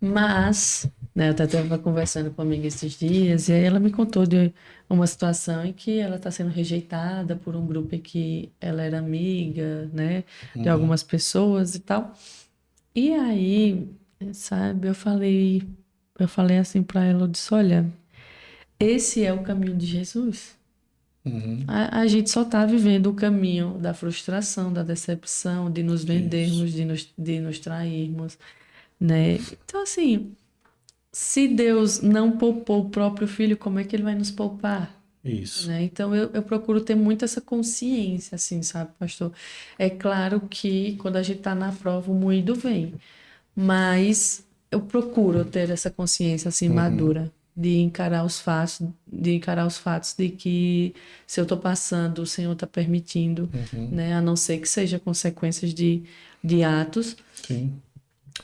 Mas, né, eu até estava conversando com uma amiga esses dias, e aí ela me contou de uma situação em que ela está sendo rejeitada por um grupo em que ela era amiga, né, de Uhum. algumas pessoas e tal. E aí, sabe, eu falei assim para ela, eu disse, olha, esse é o caminho de Jesus. Uhum. A gente só está vivendo o caminho da frustração, da decepção, de nos Isso. vendermos, de nos trairmos, né? Então, assim, se Deus não poupou o próprio filho, como é que ele vai nos poupar? Isso. Né? Então, eu procuro ter muito essa consciência, assim, sabe, pastor? É claro que quando a gente está na prova, o moído vem, mas eu procuro ter essa consciência, assim, Uhum. madura, de encarar os fatos de que se eu estou passando, o Senhor está permitindo, Uhum. né? A não ser que seja consequências de atos Sim.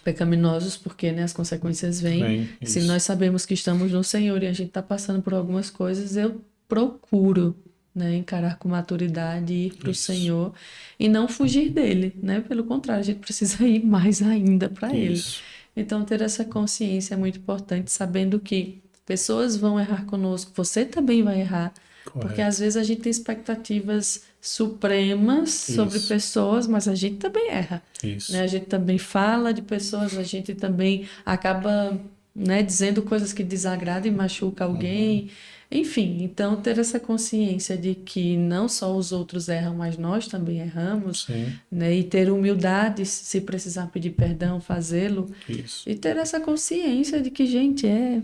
pecaminosos, porque, né, as consequências vêm. Vem. Se Isso. nós sabemos que estamos no Senhor e a gente está passando por algumas coisas, eu procuro, né, encarar com maturidade, ir para o Isso. Senhor e não fugir dele, né? Pelo contrário, a gente precisa ir mais ainda para ele. Isso. Então, ter essa consciência é muito importante, sabendo que pessoas vão errar conosco, você também vai errar, porque às Correto. vezes a gente tem expectativas supremas sobre Isso. pessoas, mas a gente também erra, né? Isso. A gente também fala de pessoas, a gente também acaba, né, dizendo coisas que desagradam e machuca Uhum. alguém. Enfim, então ter essa consciência de que não só os outros erram, mas nós também erramos, Sim. né? E ter humildade, se precisar pedir perdão, fazê-lo. Isso. E ter essa consciência de que, gente, é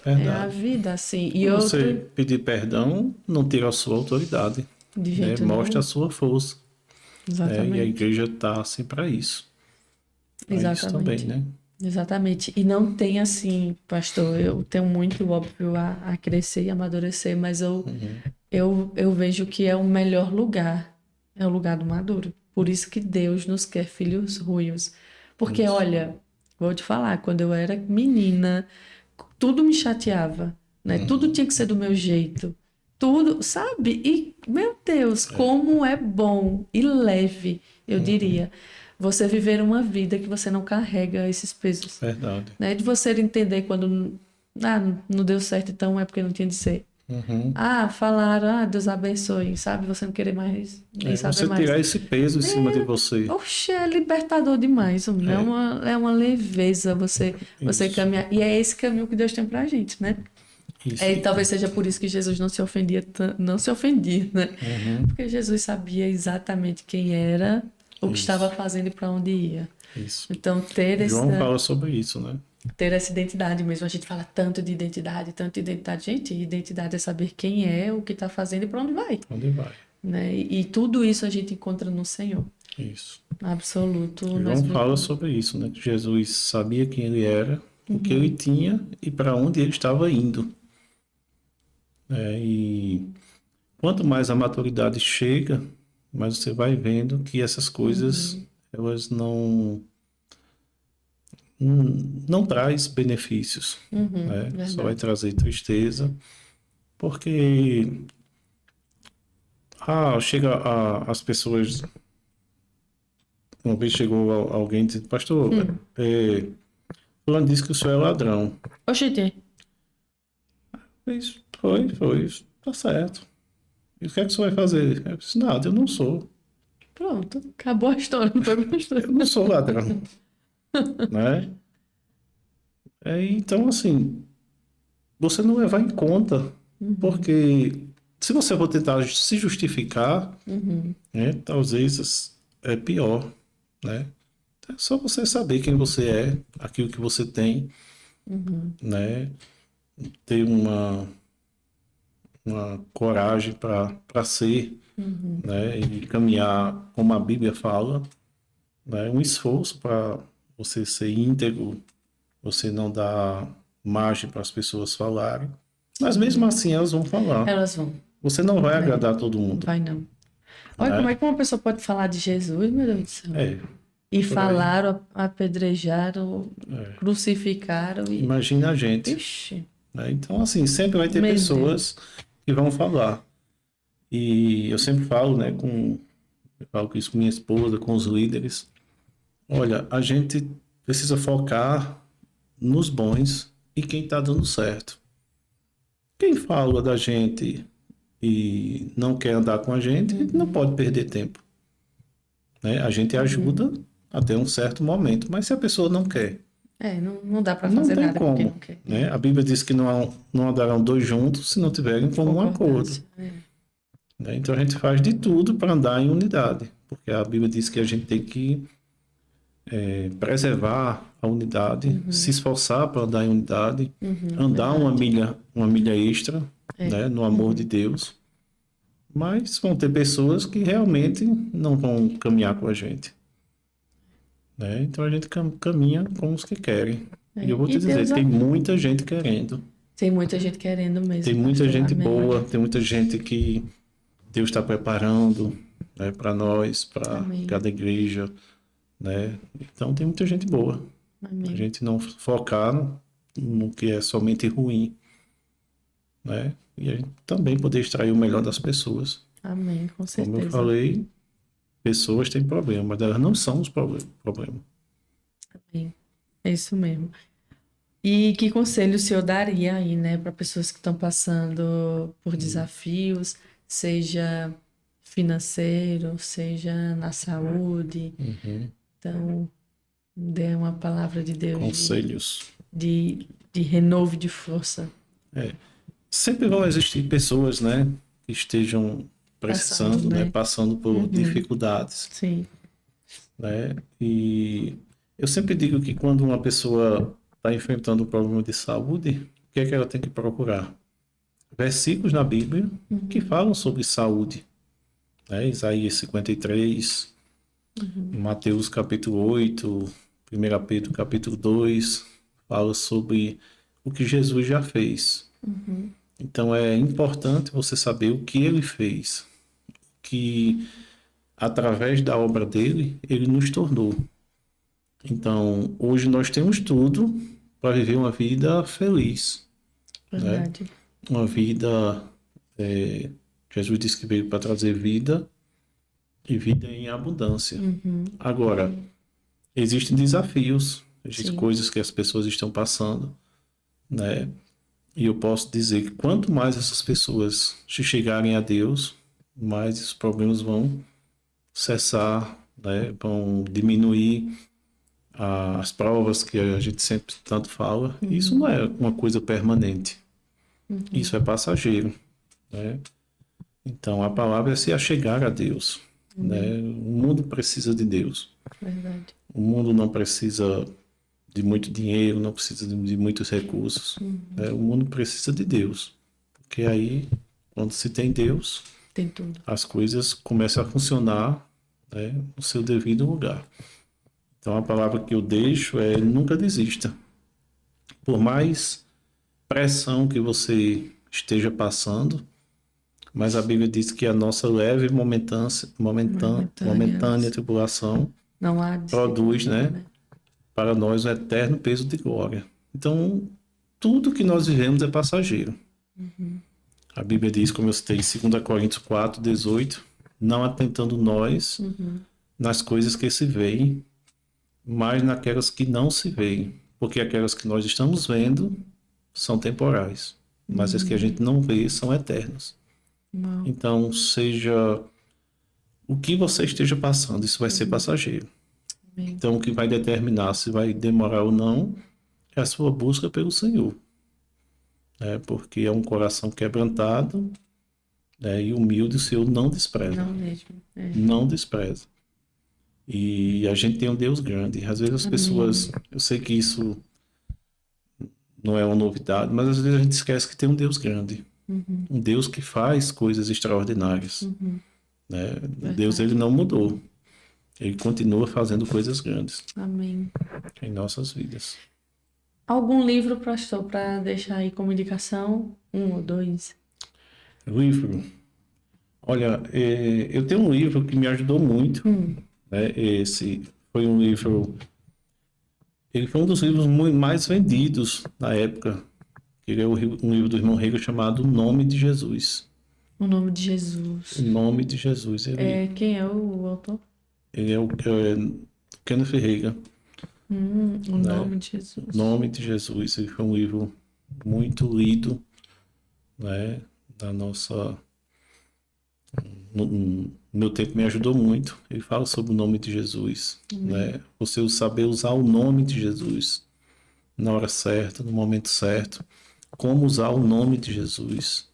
a Verdade. vida, assim. E Você outro, pedir perdão não tira a sua autoridade, de né? jeito Mostra a nenhum. sua força, né? E a Exatamente. igreja está assim para isso. Para isso também, Exatamente. né? Exatamente. E não tem assim, pastor, eu tenho muito, óbvio, a crescer e amadurecer, mas Uhum. eu vejo que é o melhor lugar, é o lugar do maduro. Por isso que Deus nos quer filhos ruins. Porque, Isso. olha, Vou te falar, quando eu era menina, tudo me chateava, né? Tudo tinha que ser do meu jeito. Tudo, sabe? E, meu Deus, como é bom e leve, eu diria, você viver uma vida que você não carrega esses pesos, Verdade. né? De você entender quando, não deu certo, então é porque não tinha de ser. Uhum. Falaram, Deus abençoe, sabe? Você não querer mais, nem saber Você mais. tirar esse peso em cima de você. Oxe, é libertador demais, homem. É uma leveza você Isso. caminhar. E é esse caminho que Deus tem pra gente, né? Isso. E talvez seja por isso que Jesus não se ofendia, não se ofendia, né? Uhum. Porque Jesus sabia exatamente quem era, o que estava Isso. fazendo e para onde ia. Isso. Então, ter João essa, fala sobre isso, né? ter essa identidade mesmo. A gente fala tanto de identidade, tanto de identidade. Gente, identidade é saber quem é, o que está fazendo e para onde vai, Onde vai? né? E tudo isso a gente encontra no Senhor. Isso. Absoluto. João fala sobre isso, né? Que Jesus sabia quem ele era, o que ele tinha e para onde ele estava indo. E quanto mais a maturidade chega, mais você vai vendo que essas coisas elas não traz benefícios, né? Só vai Verdade. trazer tristeza, porque chega as pessoas. Uma vez chegou alguém dizendo, pastor, fulano disse que o senhor é ladrão. Oxente, Foi, tá certo. E o que é que o senhor vai fazer? Eu disse, nada, eu não sou. pronto. Acabou a história, não foi minha história. Eu não sou ladrão, né? Então, assim, você não levar em conta, porque se você for tentar se justificar, né, talvez é pior, né? É só você saber quem você é, aquilo que você tem, né? Ter uma coragem para ser, né? E caminhar como a Bíblia fala, né? Um esforço para você ser íntegro, você não dar margem para as pessoas falarem, mas mesmo assim elas vão falar. Elas vão. Você não vai agradar todo Não mundo, vai, não. Olha como né? é que uma pessoa pode falar de Jesus, meu Deus do céu. É, E por aí. falaram, apedrejaram, crucificaram e. Imagina a gente, Ixi, né? Então, assim, sempre vai ter meu Deus. pessoas que vão falar. E eu sempre falo, né, eu falo isso com minha esposa, com os líderes. Olha, a gente precisa focar nos bons e quem está dando certo. Quem fala da gente e não quer andar com a gente não pode perder tempo, né? A gente ajuda até um certo momento, mas se a pessoa não quer, Não dá pra não fazer tem nada com quem como, não quer. né? A Bíblia diz que não andarão dois juntos se não tiverem como um acordo, Concordância. né? Então a gente faz de tudo para andar em unidade, porque a Bíblia diz que a gente tem que preservar a unidade, se esforçar para andar em unidade, andar uma milha extra, né, no amor de Deus. Mas vão ter pessoas que realmente não vão caminhar com a gente, né? Então a gente caminha com os que querem. E eu vou te E dizer, Deus tem muita gente querendo, tem muita gente querendo tem mesmo, muita pastor. gente Amém. boa, tem muita gente que Deus está preparando, né, para nós, para Amém. cada igreja, né? Então tem muita gente boa. A Amém. gente não focar no que é somente ruim, né? E a gente também poder extrair o melhor das pessoas. Amém, com Como eu certeza. falei, pessoas têm problema, mas elas não são os problemas. Amém. É isso mesmo. E que conselho o senhor daria aí, né, para pessoas que estão passando por desafios, seja financeiro, seja na saúde? Então, dê uma palavra de Deus Conselhos. de renovo de força. Sempre vão existir pessoas, né, que estejam precisando, Passando, né, né? passando por dificuldades, Sim. né? E eu sempre digo que quando uma pessoa está enfrentando um problema de saúde, o que é que ela tem que procurar? Versículos na Bíblia que falam sobre saúde, né? Isaías 53, Mateus capítulo 8, 1 Pedro capítulo 2, fala sobre o que Jesus já fez. Então é importante você saber o que ele fez, que através da obra dele, ele nos tornou. Então, hoje nós temos tudo para viver uma vida feliz, né? Verdade. Uma vida, Jesus disse que veio para trazer vida e vida em abundância. Agora, existem desafios, existem Sim. coisas que as pessoas estão passando, né? E eu posso dizer que quanto mais essas pessoas se chegarem a Deus, mais os problemas vão cessar, né? Vão diminuir as provas que a gente sempre tanto fala. Isso não é uma coisa permanente. Isso é passageiro, né? Então a palavra é se achegar a Deus, né? O mundo precisa de Deus. Verdade. O mundo não precisa de muito dinheiro, não precisa de muitos recursos, né? O mundo precisa de Deus, porque aí, quando se tem Deus, Tem tudo. as coisas começam a funcionar, né, no seu devido lugar. Então a palavra que eu deixo é: nunca desista. Por mais pressão que você esteja passando, mas a Bíblia diz que a nossa leve e momentânea tribulação Não há produz, disciplina, né, para nós um eterno peso de glória. Então, tudo que nós vivemos é passageiro. A Bíblia diz, como eu citei, em 2 Coríntios 4:18, não atentando nós nas coisas que se veem, mas naquelas que não se veem. Porque aquelas que nós estamos vendo são temporais, mas as que a gente não vê são eternas. Não. Então, seja o que você esteja passando, isso vai ser passageiro. Amém. Então, o que vai determinar se vai demorar ou não é a sua busca pelo Senhor. Porque é um coração quebrantado, né, e humilde, o Senhor não despreza. Não mesmo. É. Não despreza. E a gente tem um Deus grande. Às vezes as pessoas, eu sei que isso não é uma novidade, mas às vezes a gente esquece que tem um Deus grande. Um Deus que faz coisas extraordinárias. Né? Deus, ele não mudou. Ele continua fazendo coisas grandes Amém. em nossas vidas. Algum livro, pastor, para deixar aí como indicação? 1 ou 2? Livro. Olha, eu tenho um livro que me ajudou muito. Né? Esse foi um livro... Ele foi um dos livros mais vendidos na época. Ele é um livro do irmão Hegel chamado O Nome de Jesus. O Nome de Jesus. O Nome de Jesus. Quem é o autor? Ele é o Kenneth Hagin. O Nome de Jesus. O Nome de Jesus. Ele foi um livro muito lido, né? Na nossa... No meu tempo me ajudou muito. Ele fala sobre o nome de Jesus, né? Você saber usar o nome de Jesus na hora certa, no momento certo. Como usar o nome de Jesus,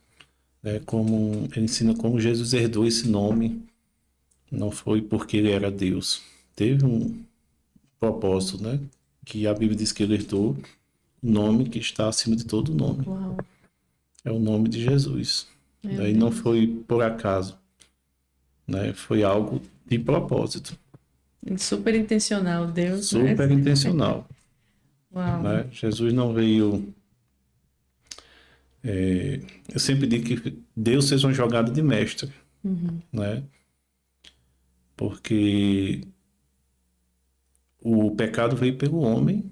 né? Como ele ensina como Jesus herdou esse nome. Não foi porque ele era Deus. Teve um propósito, né? Que a Bíblia diz que ele herdou o nome que está acima de todo nome. Uau. É o nome de Jesus. E não foi por acaso, né? Foi algo de propósito. Super intencional, Deus. Super intencional. Uau. Né? Jesus não veio... eu sempre digo que Deus fez uma jogada de mestre, né? Porque o pecado veio pelo homem,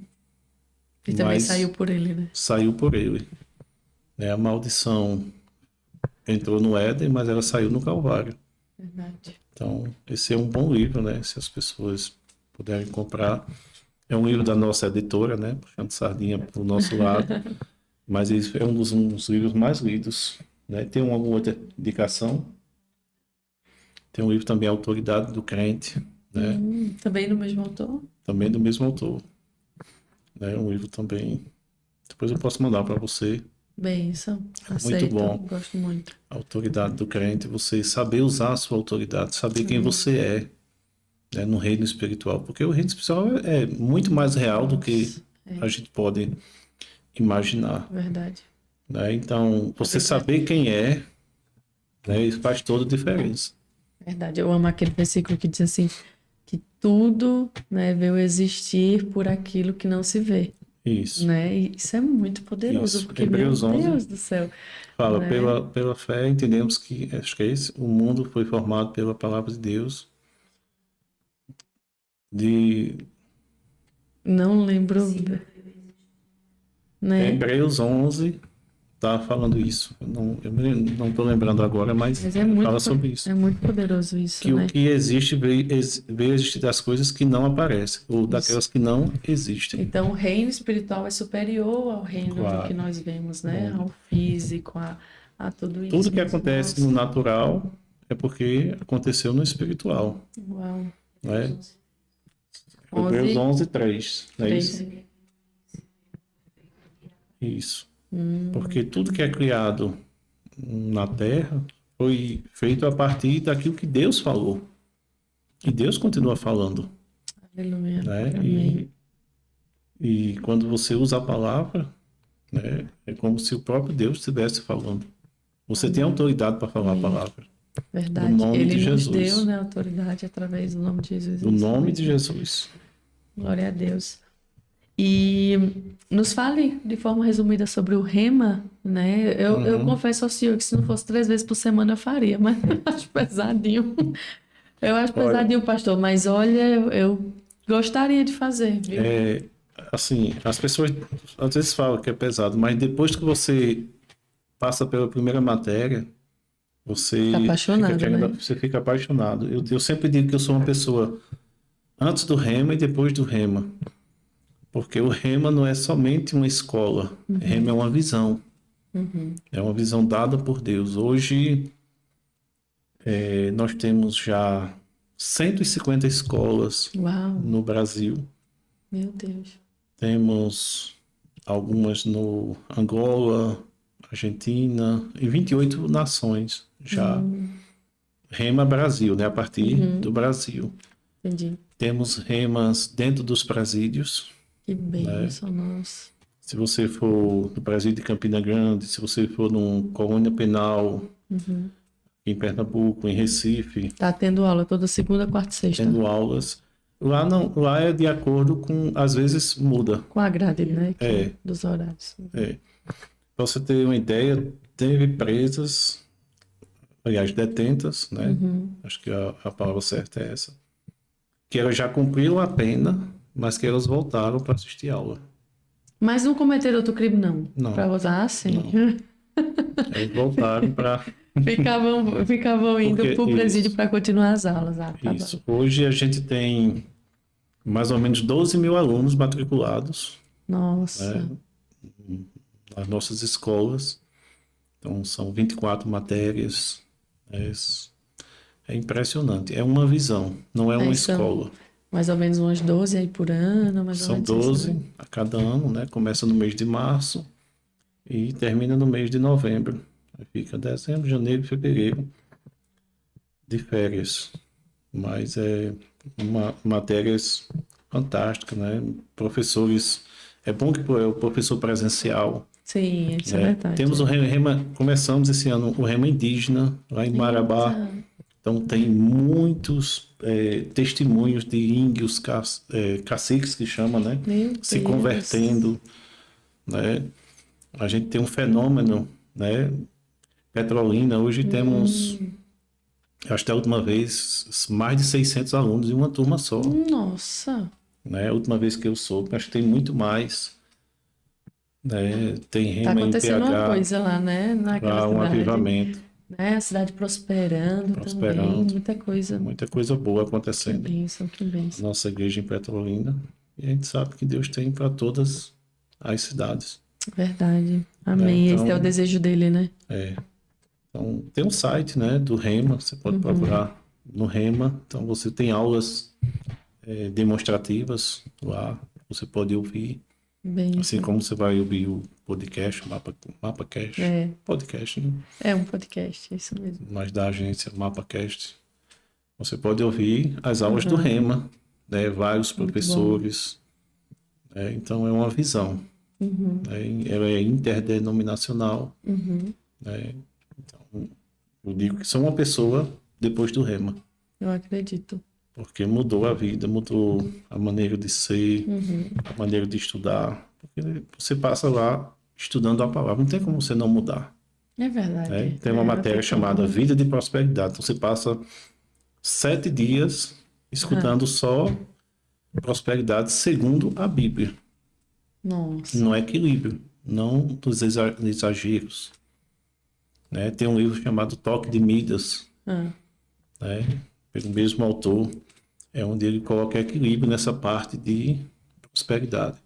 E também saiu por ele, né? Saiu por ele. A maldição entrou no Éden, mas ela saiu no Calvário. Verdade. Então, esse é um bom livro, né? Se as pessoas puderem comprar. É um livro da nossa editora, né? Puxando sardinha para o nosso lado. Mas é um dos livros mais lidos, né? Tem alguma outra indicação? Tem um livro também, A Autoridade do Crente, né? Também do mesmo autor? Também do mesmo autor. Um livro também... Depois eu posso mandar para você. Benção. Aceito. Muito bom. Gosto muito. A autoridade do crente, você saber usar a sua autoridade, saber quem você é, né, no reino espiritual. Porque o reino espiritual é muito mais real do que a gente pode imaginar. Verdade. Né? Então, você saber quem é, né, isso faz toda a diferença. Verdade. Eu amo aquele versículo que diz assim, que tudo, né, veio existir por aquilo que não se vê. Isso. Né? E isso é muito poderoso, Isso. porque, Hebreus meu 11 Deus do céu. fala, né? pela fé entendemos que, acho que é esse, o mundo foi formado pela palavra de Deus, Não lembro, né? Hebreus 11 tá falando isso. Eu não tô lembrando agora, mas Mas é muito, fala sobre isso. é muito poderoso isso, Que né? o que existe veio existir das coisas que não aparecem, ou daquelas que não existem. Então, o reino espiritual é superior ao reino do que Claro. nós vemos, né? Ao físico, a tudo isso. Tudo que acontece no natural é porque aconteceu no espiritual. Uau. Né? Hebreus 11, 3. Não é isso? Isso. Porque tudo que é criado na Terra foi feito a partir daquilo que Deus falou. E Deus continua falando. Aleluia. Né? Amém. E quando você usa a palavra, né, é como se o próprio Deus estivesse falando. Você tem autoridade para falar a palavra. Verdade. Do nome Ele de nos Jesus. deu, né, autoridade através do nome de Jesus. Do nome de Jesus. Glória a Deus. E nos fale de forma resumida sobre o rema, né? Eu confesso ao senhor que se não fosse 3 vezes por semana eu faria, mas eu acho pesadinho. Eu acho pesadinho, pastor, mas olha, eu gostaria de fazer, viu? Assim, as pessoas às vezes falam que é pesado, mas depois que você passa pela primeira matéria, você Fica apaixonado, né? você fica apaixonado. Eu sempre digo que eu sou uma pessoa antes do rema e depois do rema. Porque o rema não é somente uma escola. Rema é uma visão. É uma visão dada por Deus. Hoje, nós temos já 150 escolas Uau, no Brasil. meu Deus. Temos algumas no Angola, Argentina, em 28 nações já. Rema Brasil, né? A partir do Brasil. Entendi. Temos remas dentro dos presídios. Que bênção, nossa. Se você for no presídio de Campina Grande, se você for num colônia penal em Pernambuco, em Recife, Tá tendo aula toda segunda, quarta e sexta. tendo aulas. Lá não, lá é de acordo com, às vezes muda. Com a grade, né? Dos horários. Para você ter uma ideia, teve presas, aliás, detentas, né? Acho que a palavra certa é essa. Que elas já cumpriram a pena, mas que elas voltaram para assistir aula. Mas não cometeram outro crime, não? Não. Para usar assim? Elas voltaram para... Ficavam indo Porque para o presídio para continuar as aulas. Tá isso. Hoje a gente tem mais ou menos 12 mil alunos matriculados. Nossa. Nas nossas escolas. Então, são 24 matérias. É impressionante. É uma visão, não é uma escola. Mais ou menos umas 12 aí por ano. Mais São ou menos 12 a cada ano, né? Começa no mês de março e termina no mês de novembro. Aí fica dezembro, janeiro e fevereiro de férias. Mas é matérias fantásticas, né? Professores... É bom que é o professor presencial. Sim, isso é verdade. Temos o Rema, começamos esse ano o Rema Indígena, lá em Marabá. Então tem muitos testemunhos de índios, caciques que chama, né? Se convertendo, né? A gente tem um fenômeno, né? Petrolina, hoje temos, acho que a última vez, mais de 600 alunos em uma turma só. Nossa! Né? A última vez que eu soube, acho que tem muito mais. Né? Tem Rema tá acontecendo em PH, uma coisa lá, né? Naquela um cidade, avivamento. né? A cidade prosperando também, muita coisa. Muita coisa boa acontecendo. Que bênção, que bênção. Nossa igreja em Petrolina. E a gente sabe que Deus tem para todas as cidades. Verdade. Amém. Então, esse é o desejo dele, né? Então, tem um site, né, do Rema, você pode procurar no Rema. Então, você tem aulas demonstrativas lá, você pode ouvir. Bênção. Assim como você vai ouvir o podcast, o MapaCast. Podcast, né? É um podcast, é isso mesmo. Mas da agência MapaCast. Você pode ouvir as aulas do Rema, né? Vários professores. Então, é uma visão. Ela é interdenominacional. Né? Então, eu digo que sou uma pessoa depois do Rema. Eu acredito. Porque mudou a vida, mudou a maneira de ser, a maneira de estudar. Porque você passa lá estudando a palavra, não tem como você não mudar. É verdade. Tem uma matéria chamada Vida de Prosperidade. Então você passa 7 dias escutando só prosperidade segundo a Bíblia. Nossa. No equilíbrio, não dos exageros. Né? Tem um livro chamado Toque de Midas, né? Pelo mesmo autor, é onde ele coloca equilíbrio nessa parte de prosperidade.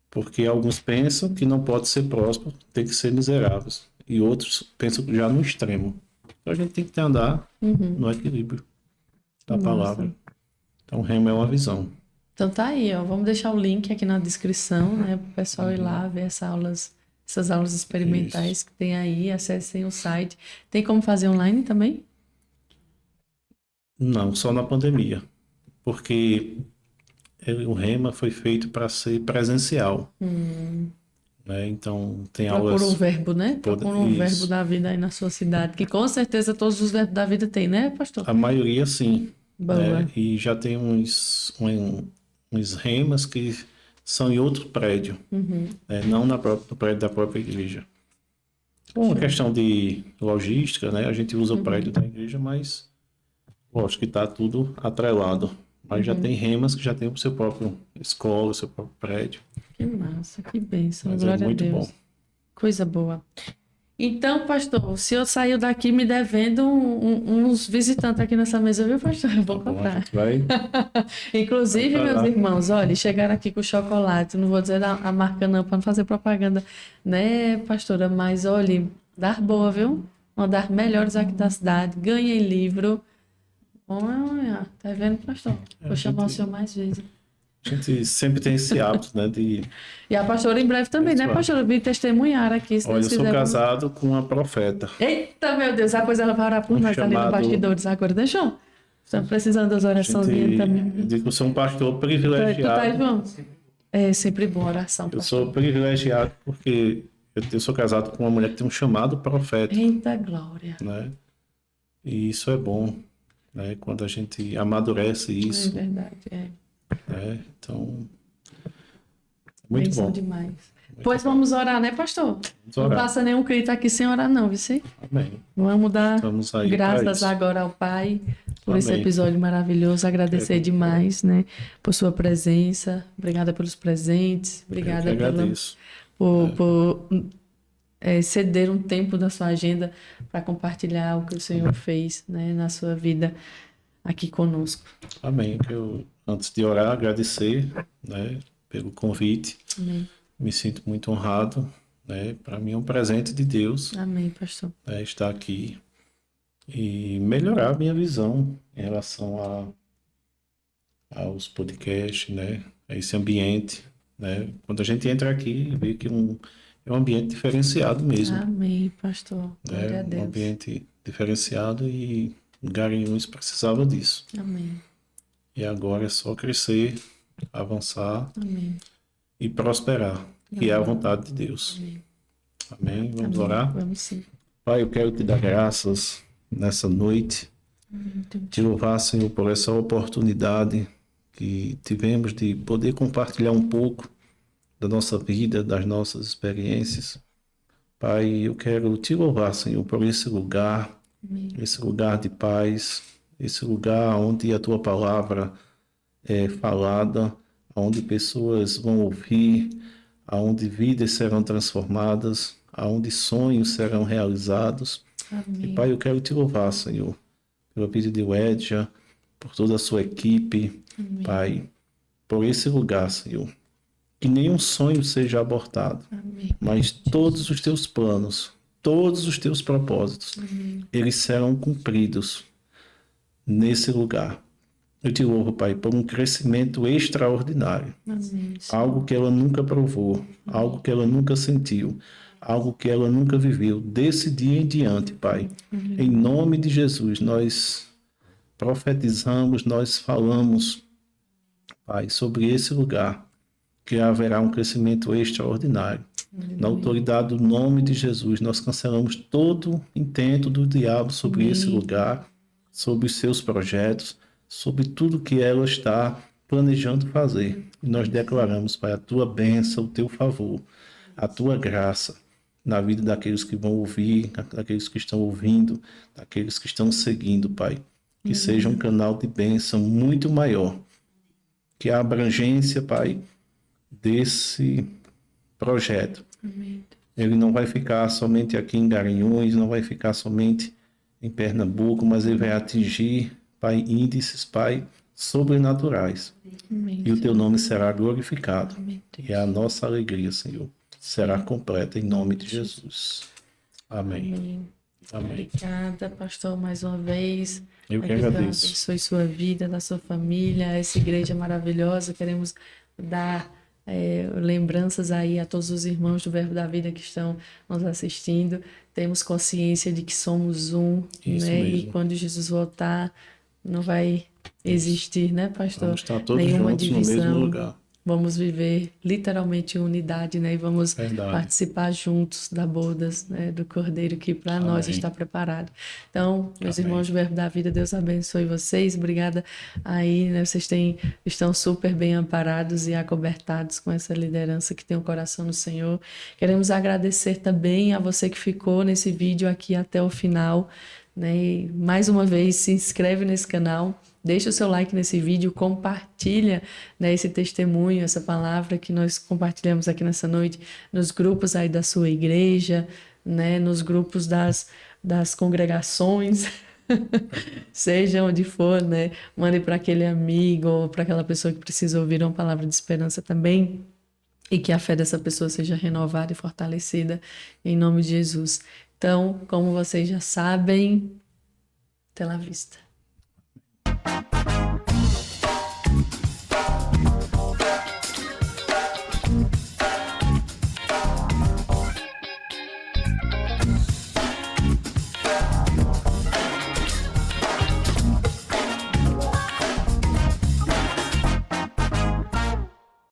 Porque alguns pensam que não pode ser próspero, tem que ser miseráveis. E outros pensam já no extremo. Então a gente tem que andar no equilíbrio da palavra. Então o rema é uma visão. Então tá aí, ó. Vamos deixar o link aqui na descrição, né? Para o pessoal ir lá ver essas aulas experimentais que tem aí. Acessem o site. Tem como fazer online também? Não, só na pandemia. Porque o rema foi feito para ser presencial. Né? Então tem aulas... Procura um verbo, né? Procura um verbo da vida aí na sua cidade. Que com certeza todos os verbos da vida tem, né, pastor? A maioria sim. Boa. Né? E já tem uns remas que são em outro prédio, né? Não no prédio da própria igreja. Por uma questão de logística, né? A gente usa o prédio da igreja, mas lógico que está tudo atrelado. Mas já tem remas que já tem o seu próprio escola, o seu próprio prédio. Que massa, que bênção. Mas Glória é muito a Deus. bom. Coisa boa. Então, pastor, o senhor saiu daqui me devendo uns visitantes aqui nessa mesa, viu, pastor? Eu vou comprar. Vai. Inclusive, Vai meus lá. irmãos, olha, chegaram aqui com chocolate. Não vou dizer a marca não, para não fazer propaganda, né, pastora? Mas, olha, dar boa, viu? Uma das melhores aqui da cidade. Ganhei livro. Olha, tá vendo, pastor? Vou chamar o senhor mais vezes. A gente sempre tem esse hábito, né? E a pastora em breve também, né, pastora? Eu vim testemunhar aqui. Se Olha, Deus eu sou quiser, casado com uma profeta. Eita, meu Deus, depois ela vai orar por nós ali no bastidores agora, deixa. Estamos precisando das orações também. Eu digo que eu sou um pastor Tu tá privilegiado. aí, João? É sempre boa oração, Eu pastor. sou privilegiado porque eu sou casado com uma mulher que tem um chamado profeta, Eita glória. né? E isso é bom, né? Quando a gente amadurece É isso, verdade, né? Então, muito bênção bom. demais. Pois vamos orar, né, pastor? Não orar. passa nenhum grito aqui sem orar, não, viu? Amém. Vamos dar Estamos aí pra graças isso. agora ao Pai por esse Amém. episódio maravilhoso. Agradecer demais, né, por sua presença. Obrigada pelos presentes. Obrigada Eu que agradeço. por ceder um tempo da sua agenda para compartilhar o que o Senhor fez, né, na sua vida aqui conosco. Amém. Eu, antes de orar, agradecer, né, pelo convite. Amém. Me sinto muito honrado, né? Para mim é um presente de Deus, Amém, pastor. né, estar aqui e melhorar a minha visão em relação aos podcasts, né? A esse ambiente, né? Quando a gente entra aqui, vê que é um ambiente diferenciado mesmo, Amém, pastor. Glória a né? Um Deus. ambiente diferenciado e Garanhuns precisava disso. Amém. E agora é só crescer, avançar Amém. e prosperar, que é a vontade de Deus. Amém. Amém? Vamos Amém. orar? Vamos sim. Pai, eu quero te dar graças nessa noite, te louvar, Senhor, por essa oportunidade que tivemos de poder compartilhar um pouco da nossa vida, das nossas experiências. Pai, eu quero te louvar, Senhor, por esse lugar, esse lugar de paz, esse lugar onde a tua palavra é falada, onde pessoas vão ouvir, onde vidas serão transformadas, onde sonhos serão realizados. Amém. E, Pai, eu quero te louvar, Senhor, pela vida de Wedja, por toda a sua equipe, Pai, por esse lugar, Senhor. Que nenhum sonho seja abortado, mas todos os teus planos, todos os teus propósitos, eles serão cumpridos nesse lugar. Eu te louvo, Pai, por um crescimento extraordinário. Amém. Algo que ela nunca provou, algo que ela nunca sentiu, algo que ela nunca viveu. Desse dia em diante, Pai, em nome de Jesus, nós profetizamos, nós falamos, Pai, sobre esse lugar, que haverá um crescimento extraordinário. Na autoridade do nome de Jesus, nós cancelamos todo intento do diabo sobre esse lugar, sobre os seus projetos, sobre tudo que ela está planejando fazer. E nós declaramos, Pai, a tua bênção, o teu favor, a tua graça na vida daqueles que vão ouvir, daqueles que estão ouvindo, daqueles que estão seguindo, Pai. Que seja um canal de bênção muito maior que a abrangência, Pai, desse projeto. Amém. Ele não vai ficar somente aqui em Garanhuns, não vai ficar somente em Pernambuco, mas ele vai atingir, Pai, índices, Pai, sobrenaturais. Amém. E o teu nome será glorificado. Amém. E a nossa alegria, Senhor, será completa em nome de Jesus. Amém. Amém. Amém. Obrigada, pastor, mais uma vez. Eu que Que Deus agradeço. abençoe sua vida, da sua família, essa igreja maravilhosa. Queremos dar lembranças aí a todos os irmãos do Verbo da Vida que estão nos assistindo. Temos consciência de que somos um, Isso né? mesmo. E quando Jesus voltar, não vai existir, né, pastor? Vamos estar todos Nenhuma juntos divisão. no mesmo lugar. Vamos viver literalmente em unidade, né? E vamos Verdade. participar juntos da bodas, né? Do Cordeiro que para nós Amém. está preparado. Então, meus Amém. irmãos do Verbo da Vida, Deus abençoe vocês. Obrigada aí, né? Vocês estão super bem amparados e acobertados com essa liderança que tem o coração no Senhor. Queremos agradecer também a você que ficou nesse vídeo aqui até o final, né? E mais uma vez, se inscreve nesse canal. Deixa o seu like nesse vídeo, compartilha, né, esse testemunho, essa palavra que nós compartilhamos aqui nessa noite nos grupos aí da sua igreja, né, nos grupos das congregações, seja onde for, né, mande para aquele amigo ou para aquela pessoa que precisa ouvir uma palavra de esperança também e que a fé dessa pessoa seja renovada e fortalecida em nome de Jesus. Então, como vocês já sabem, até lá vista.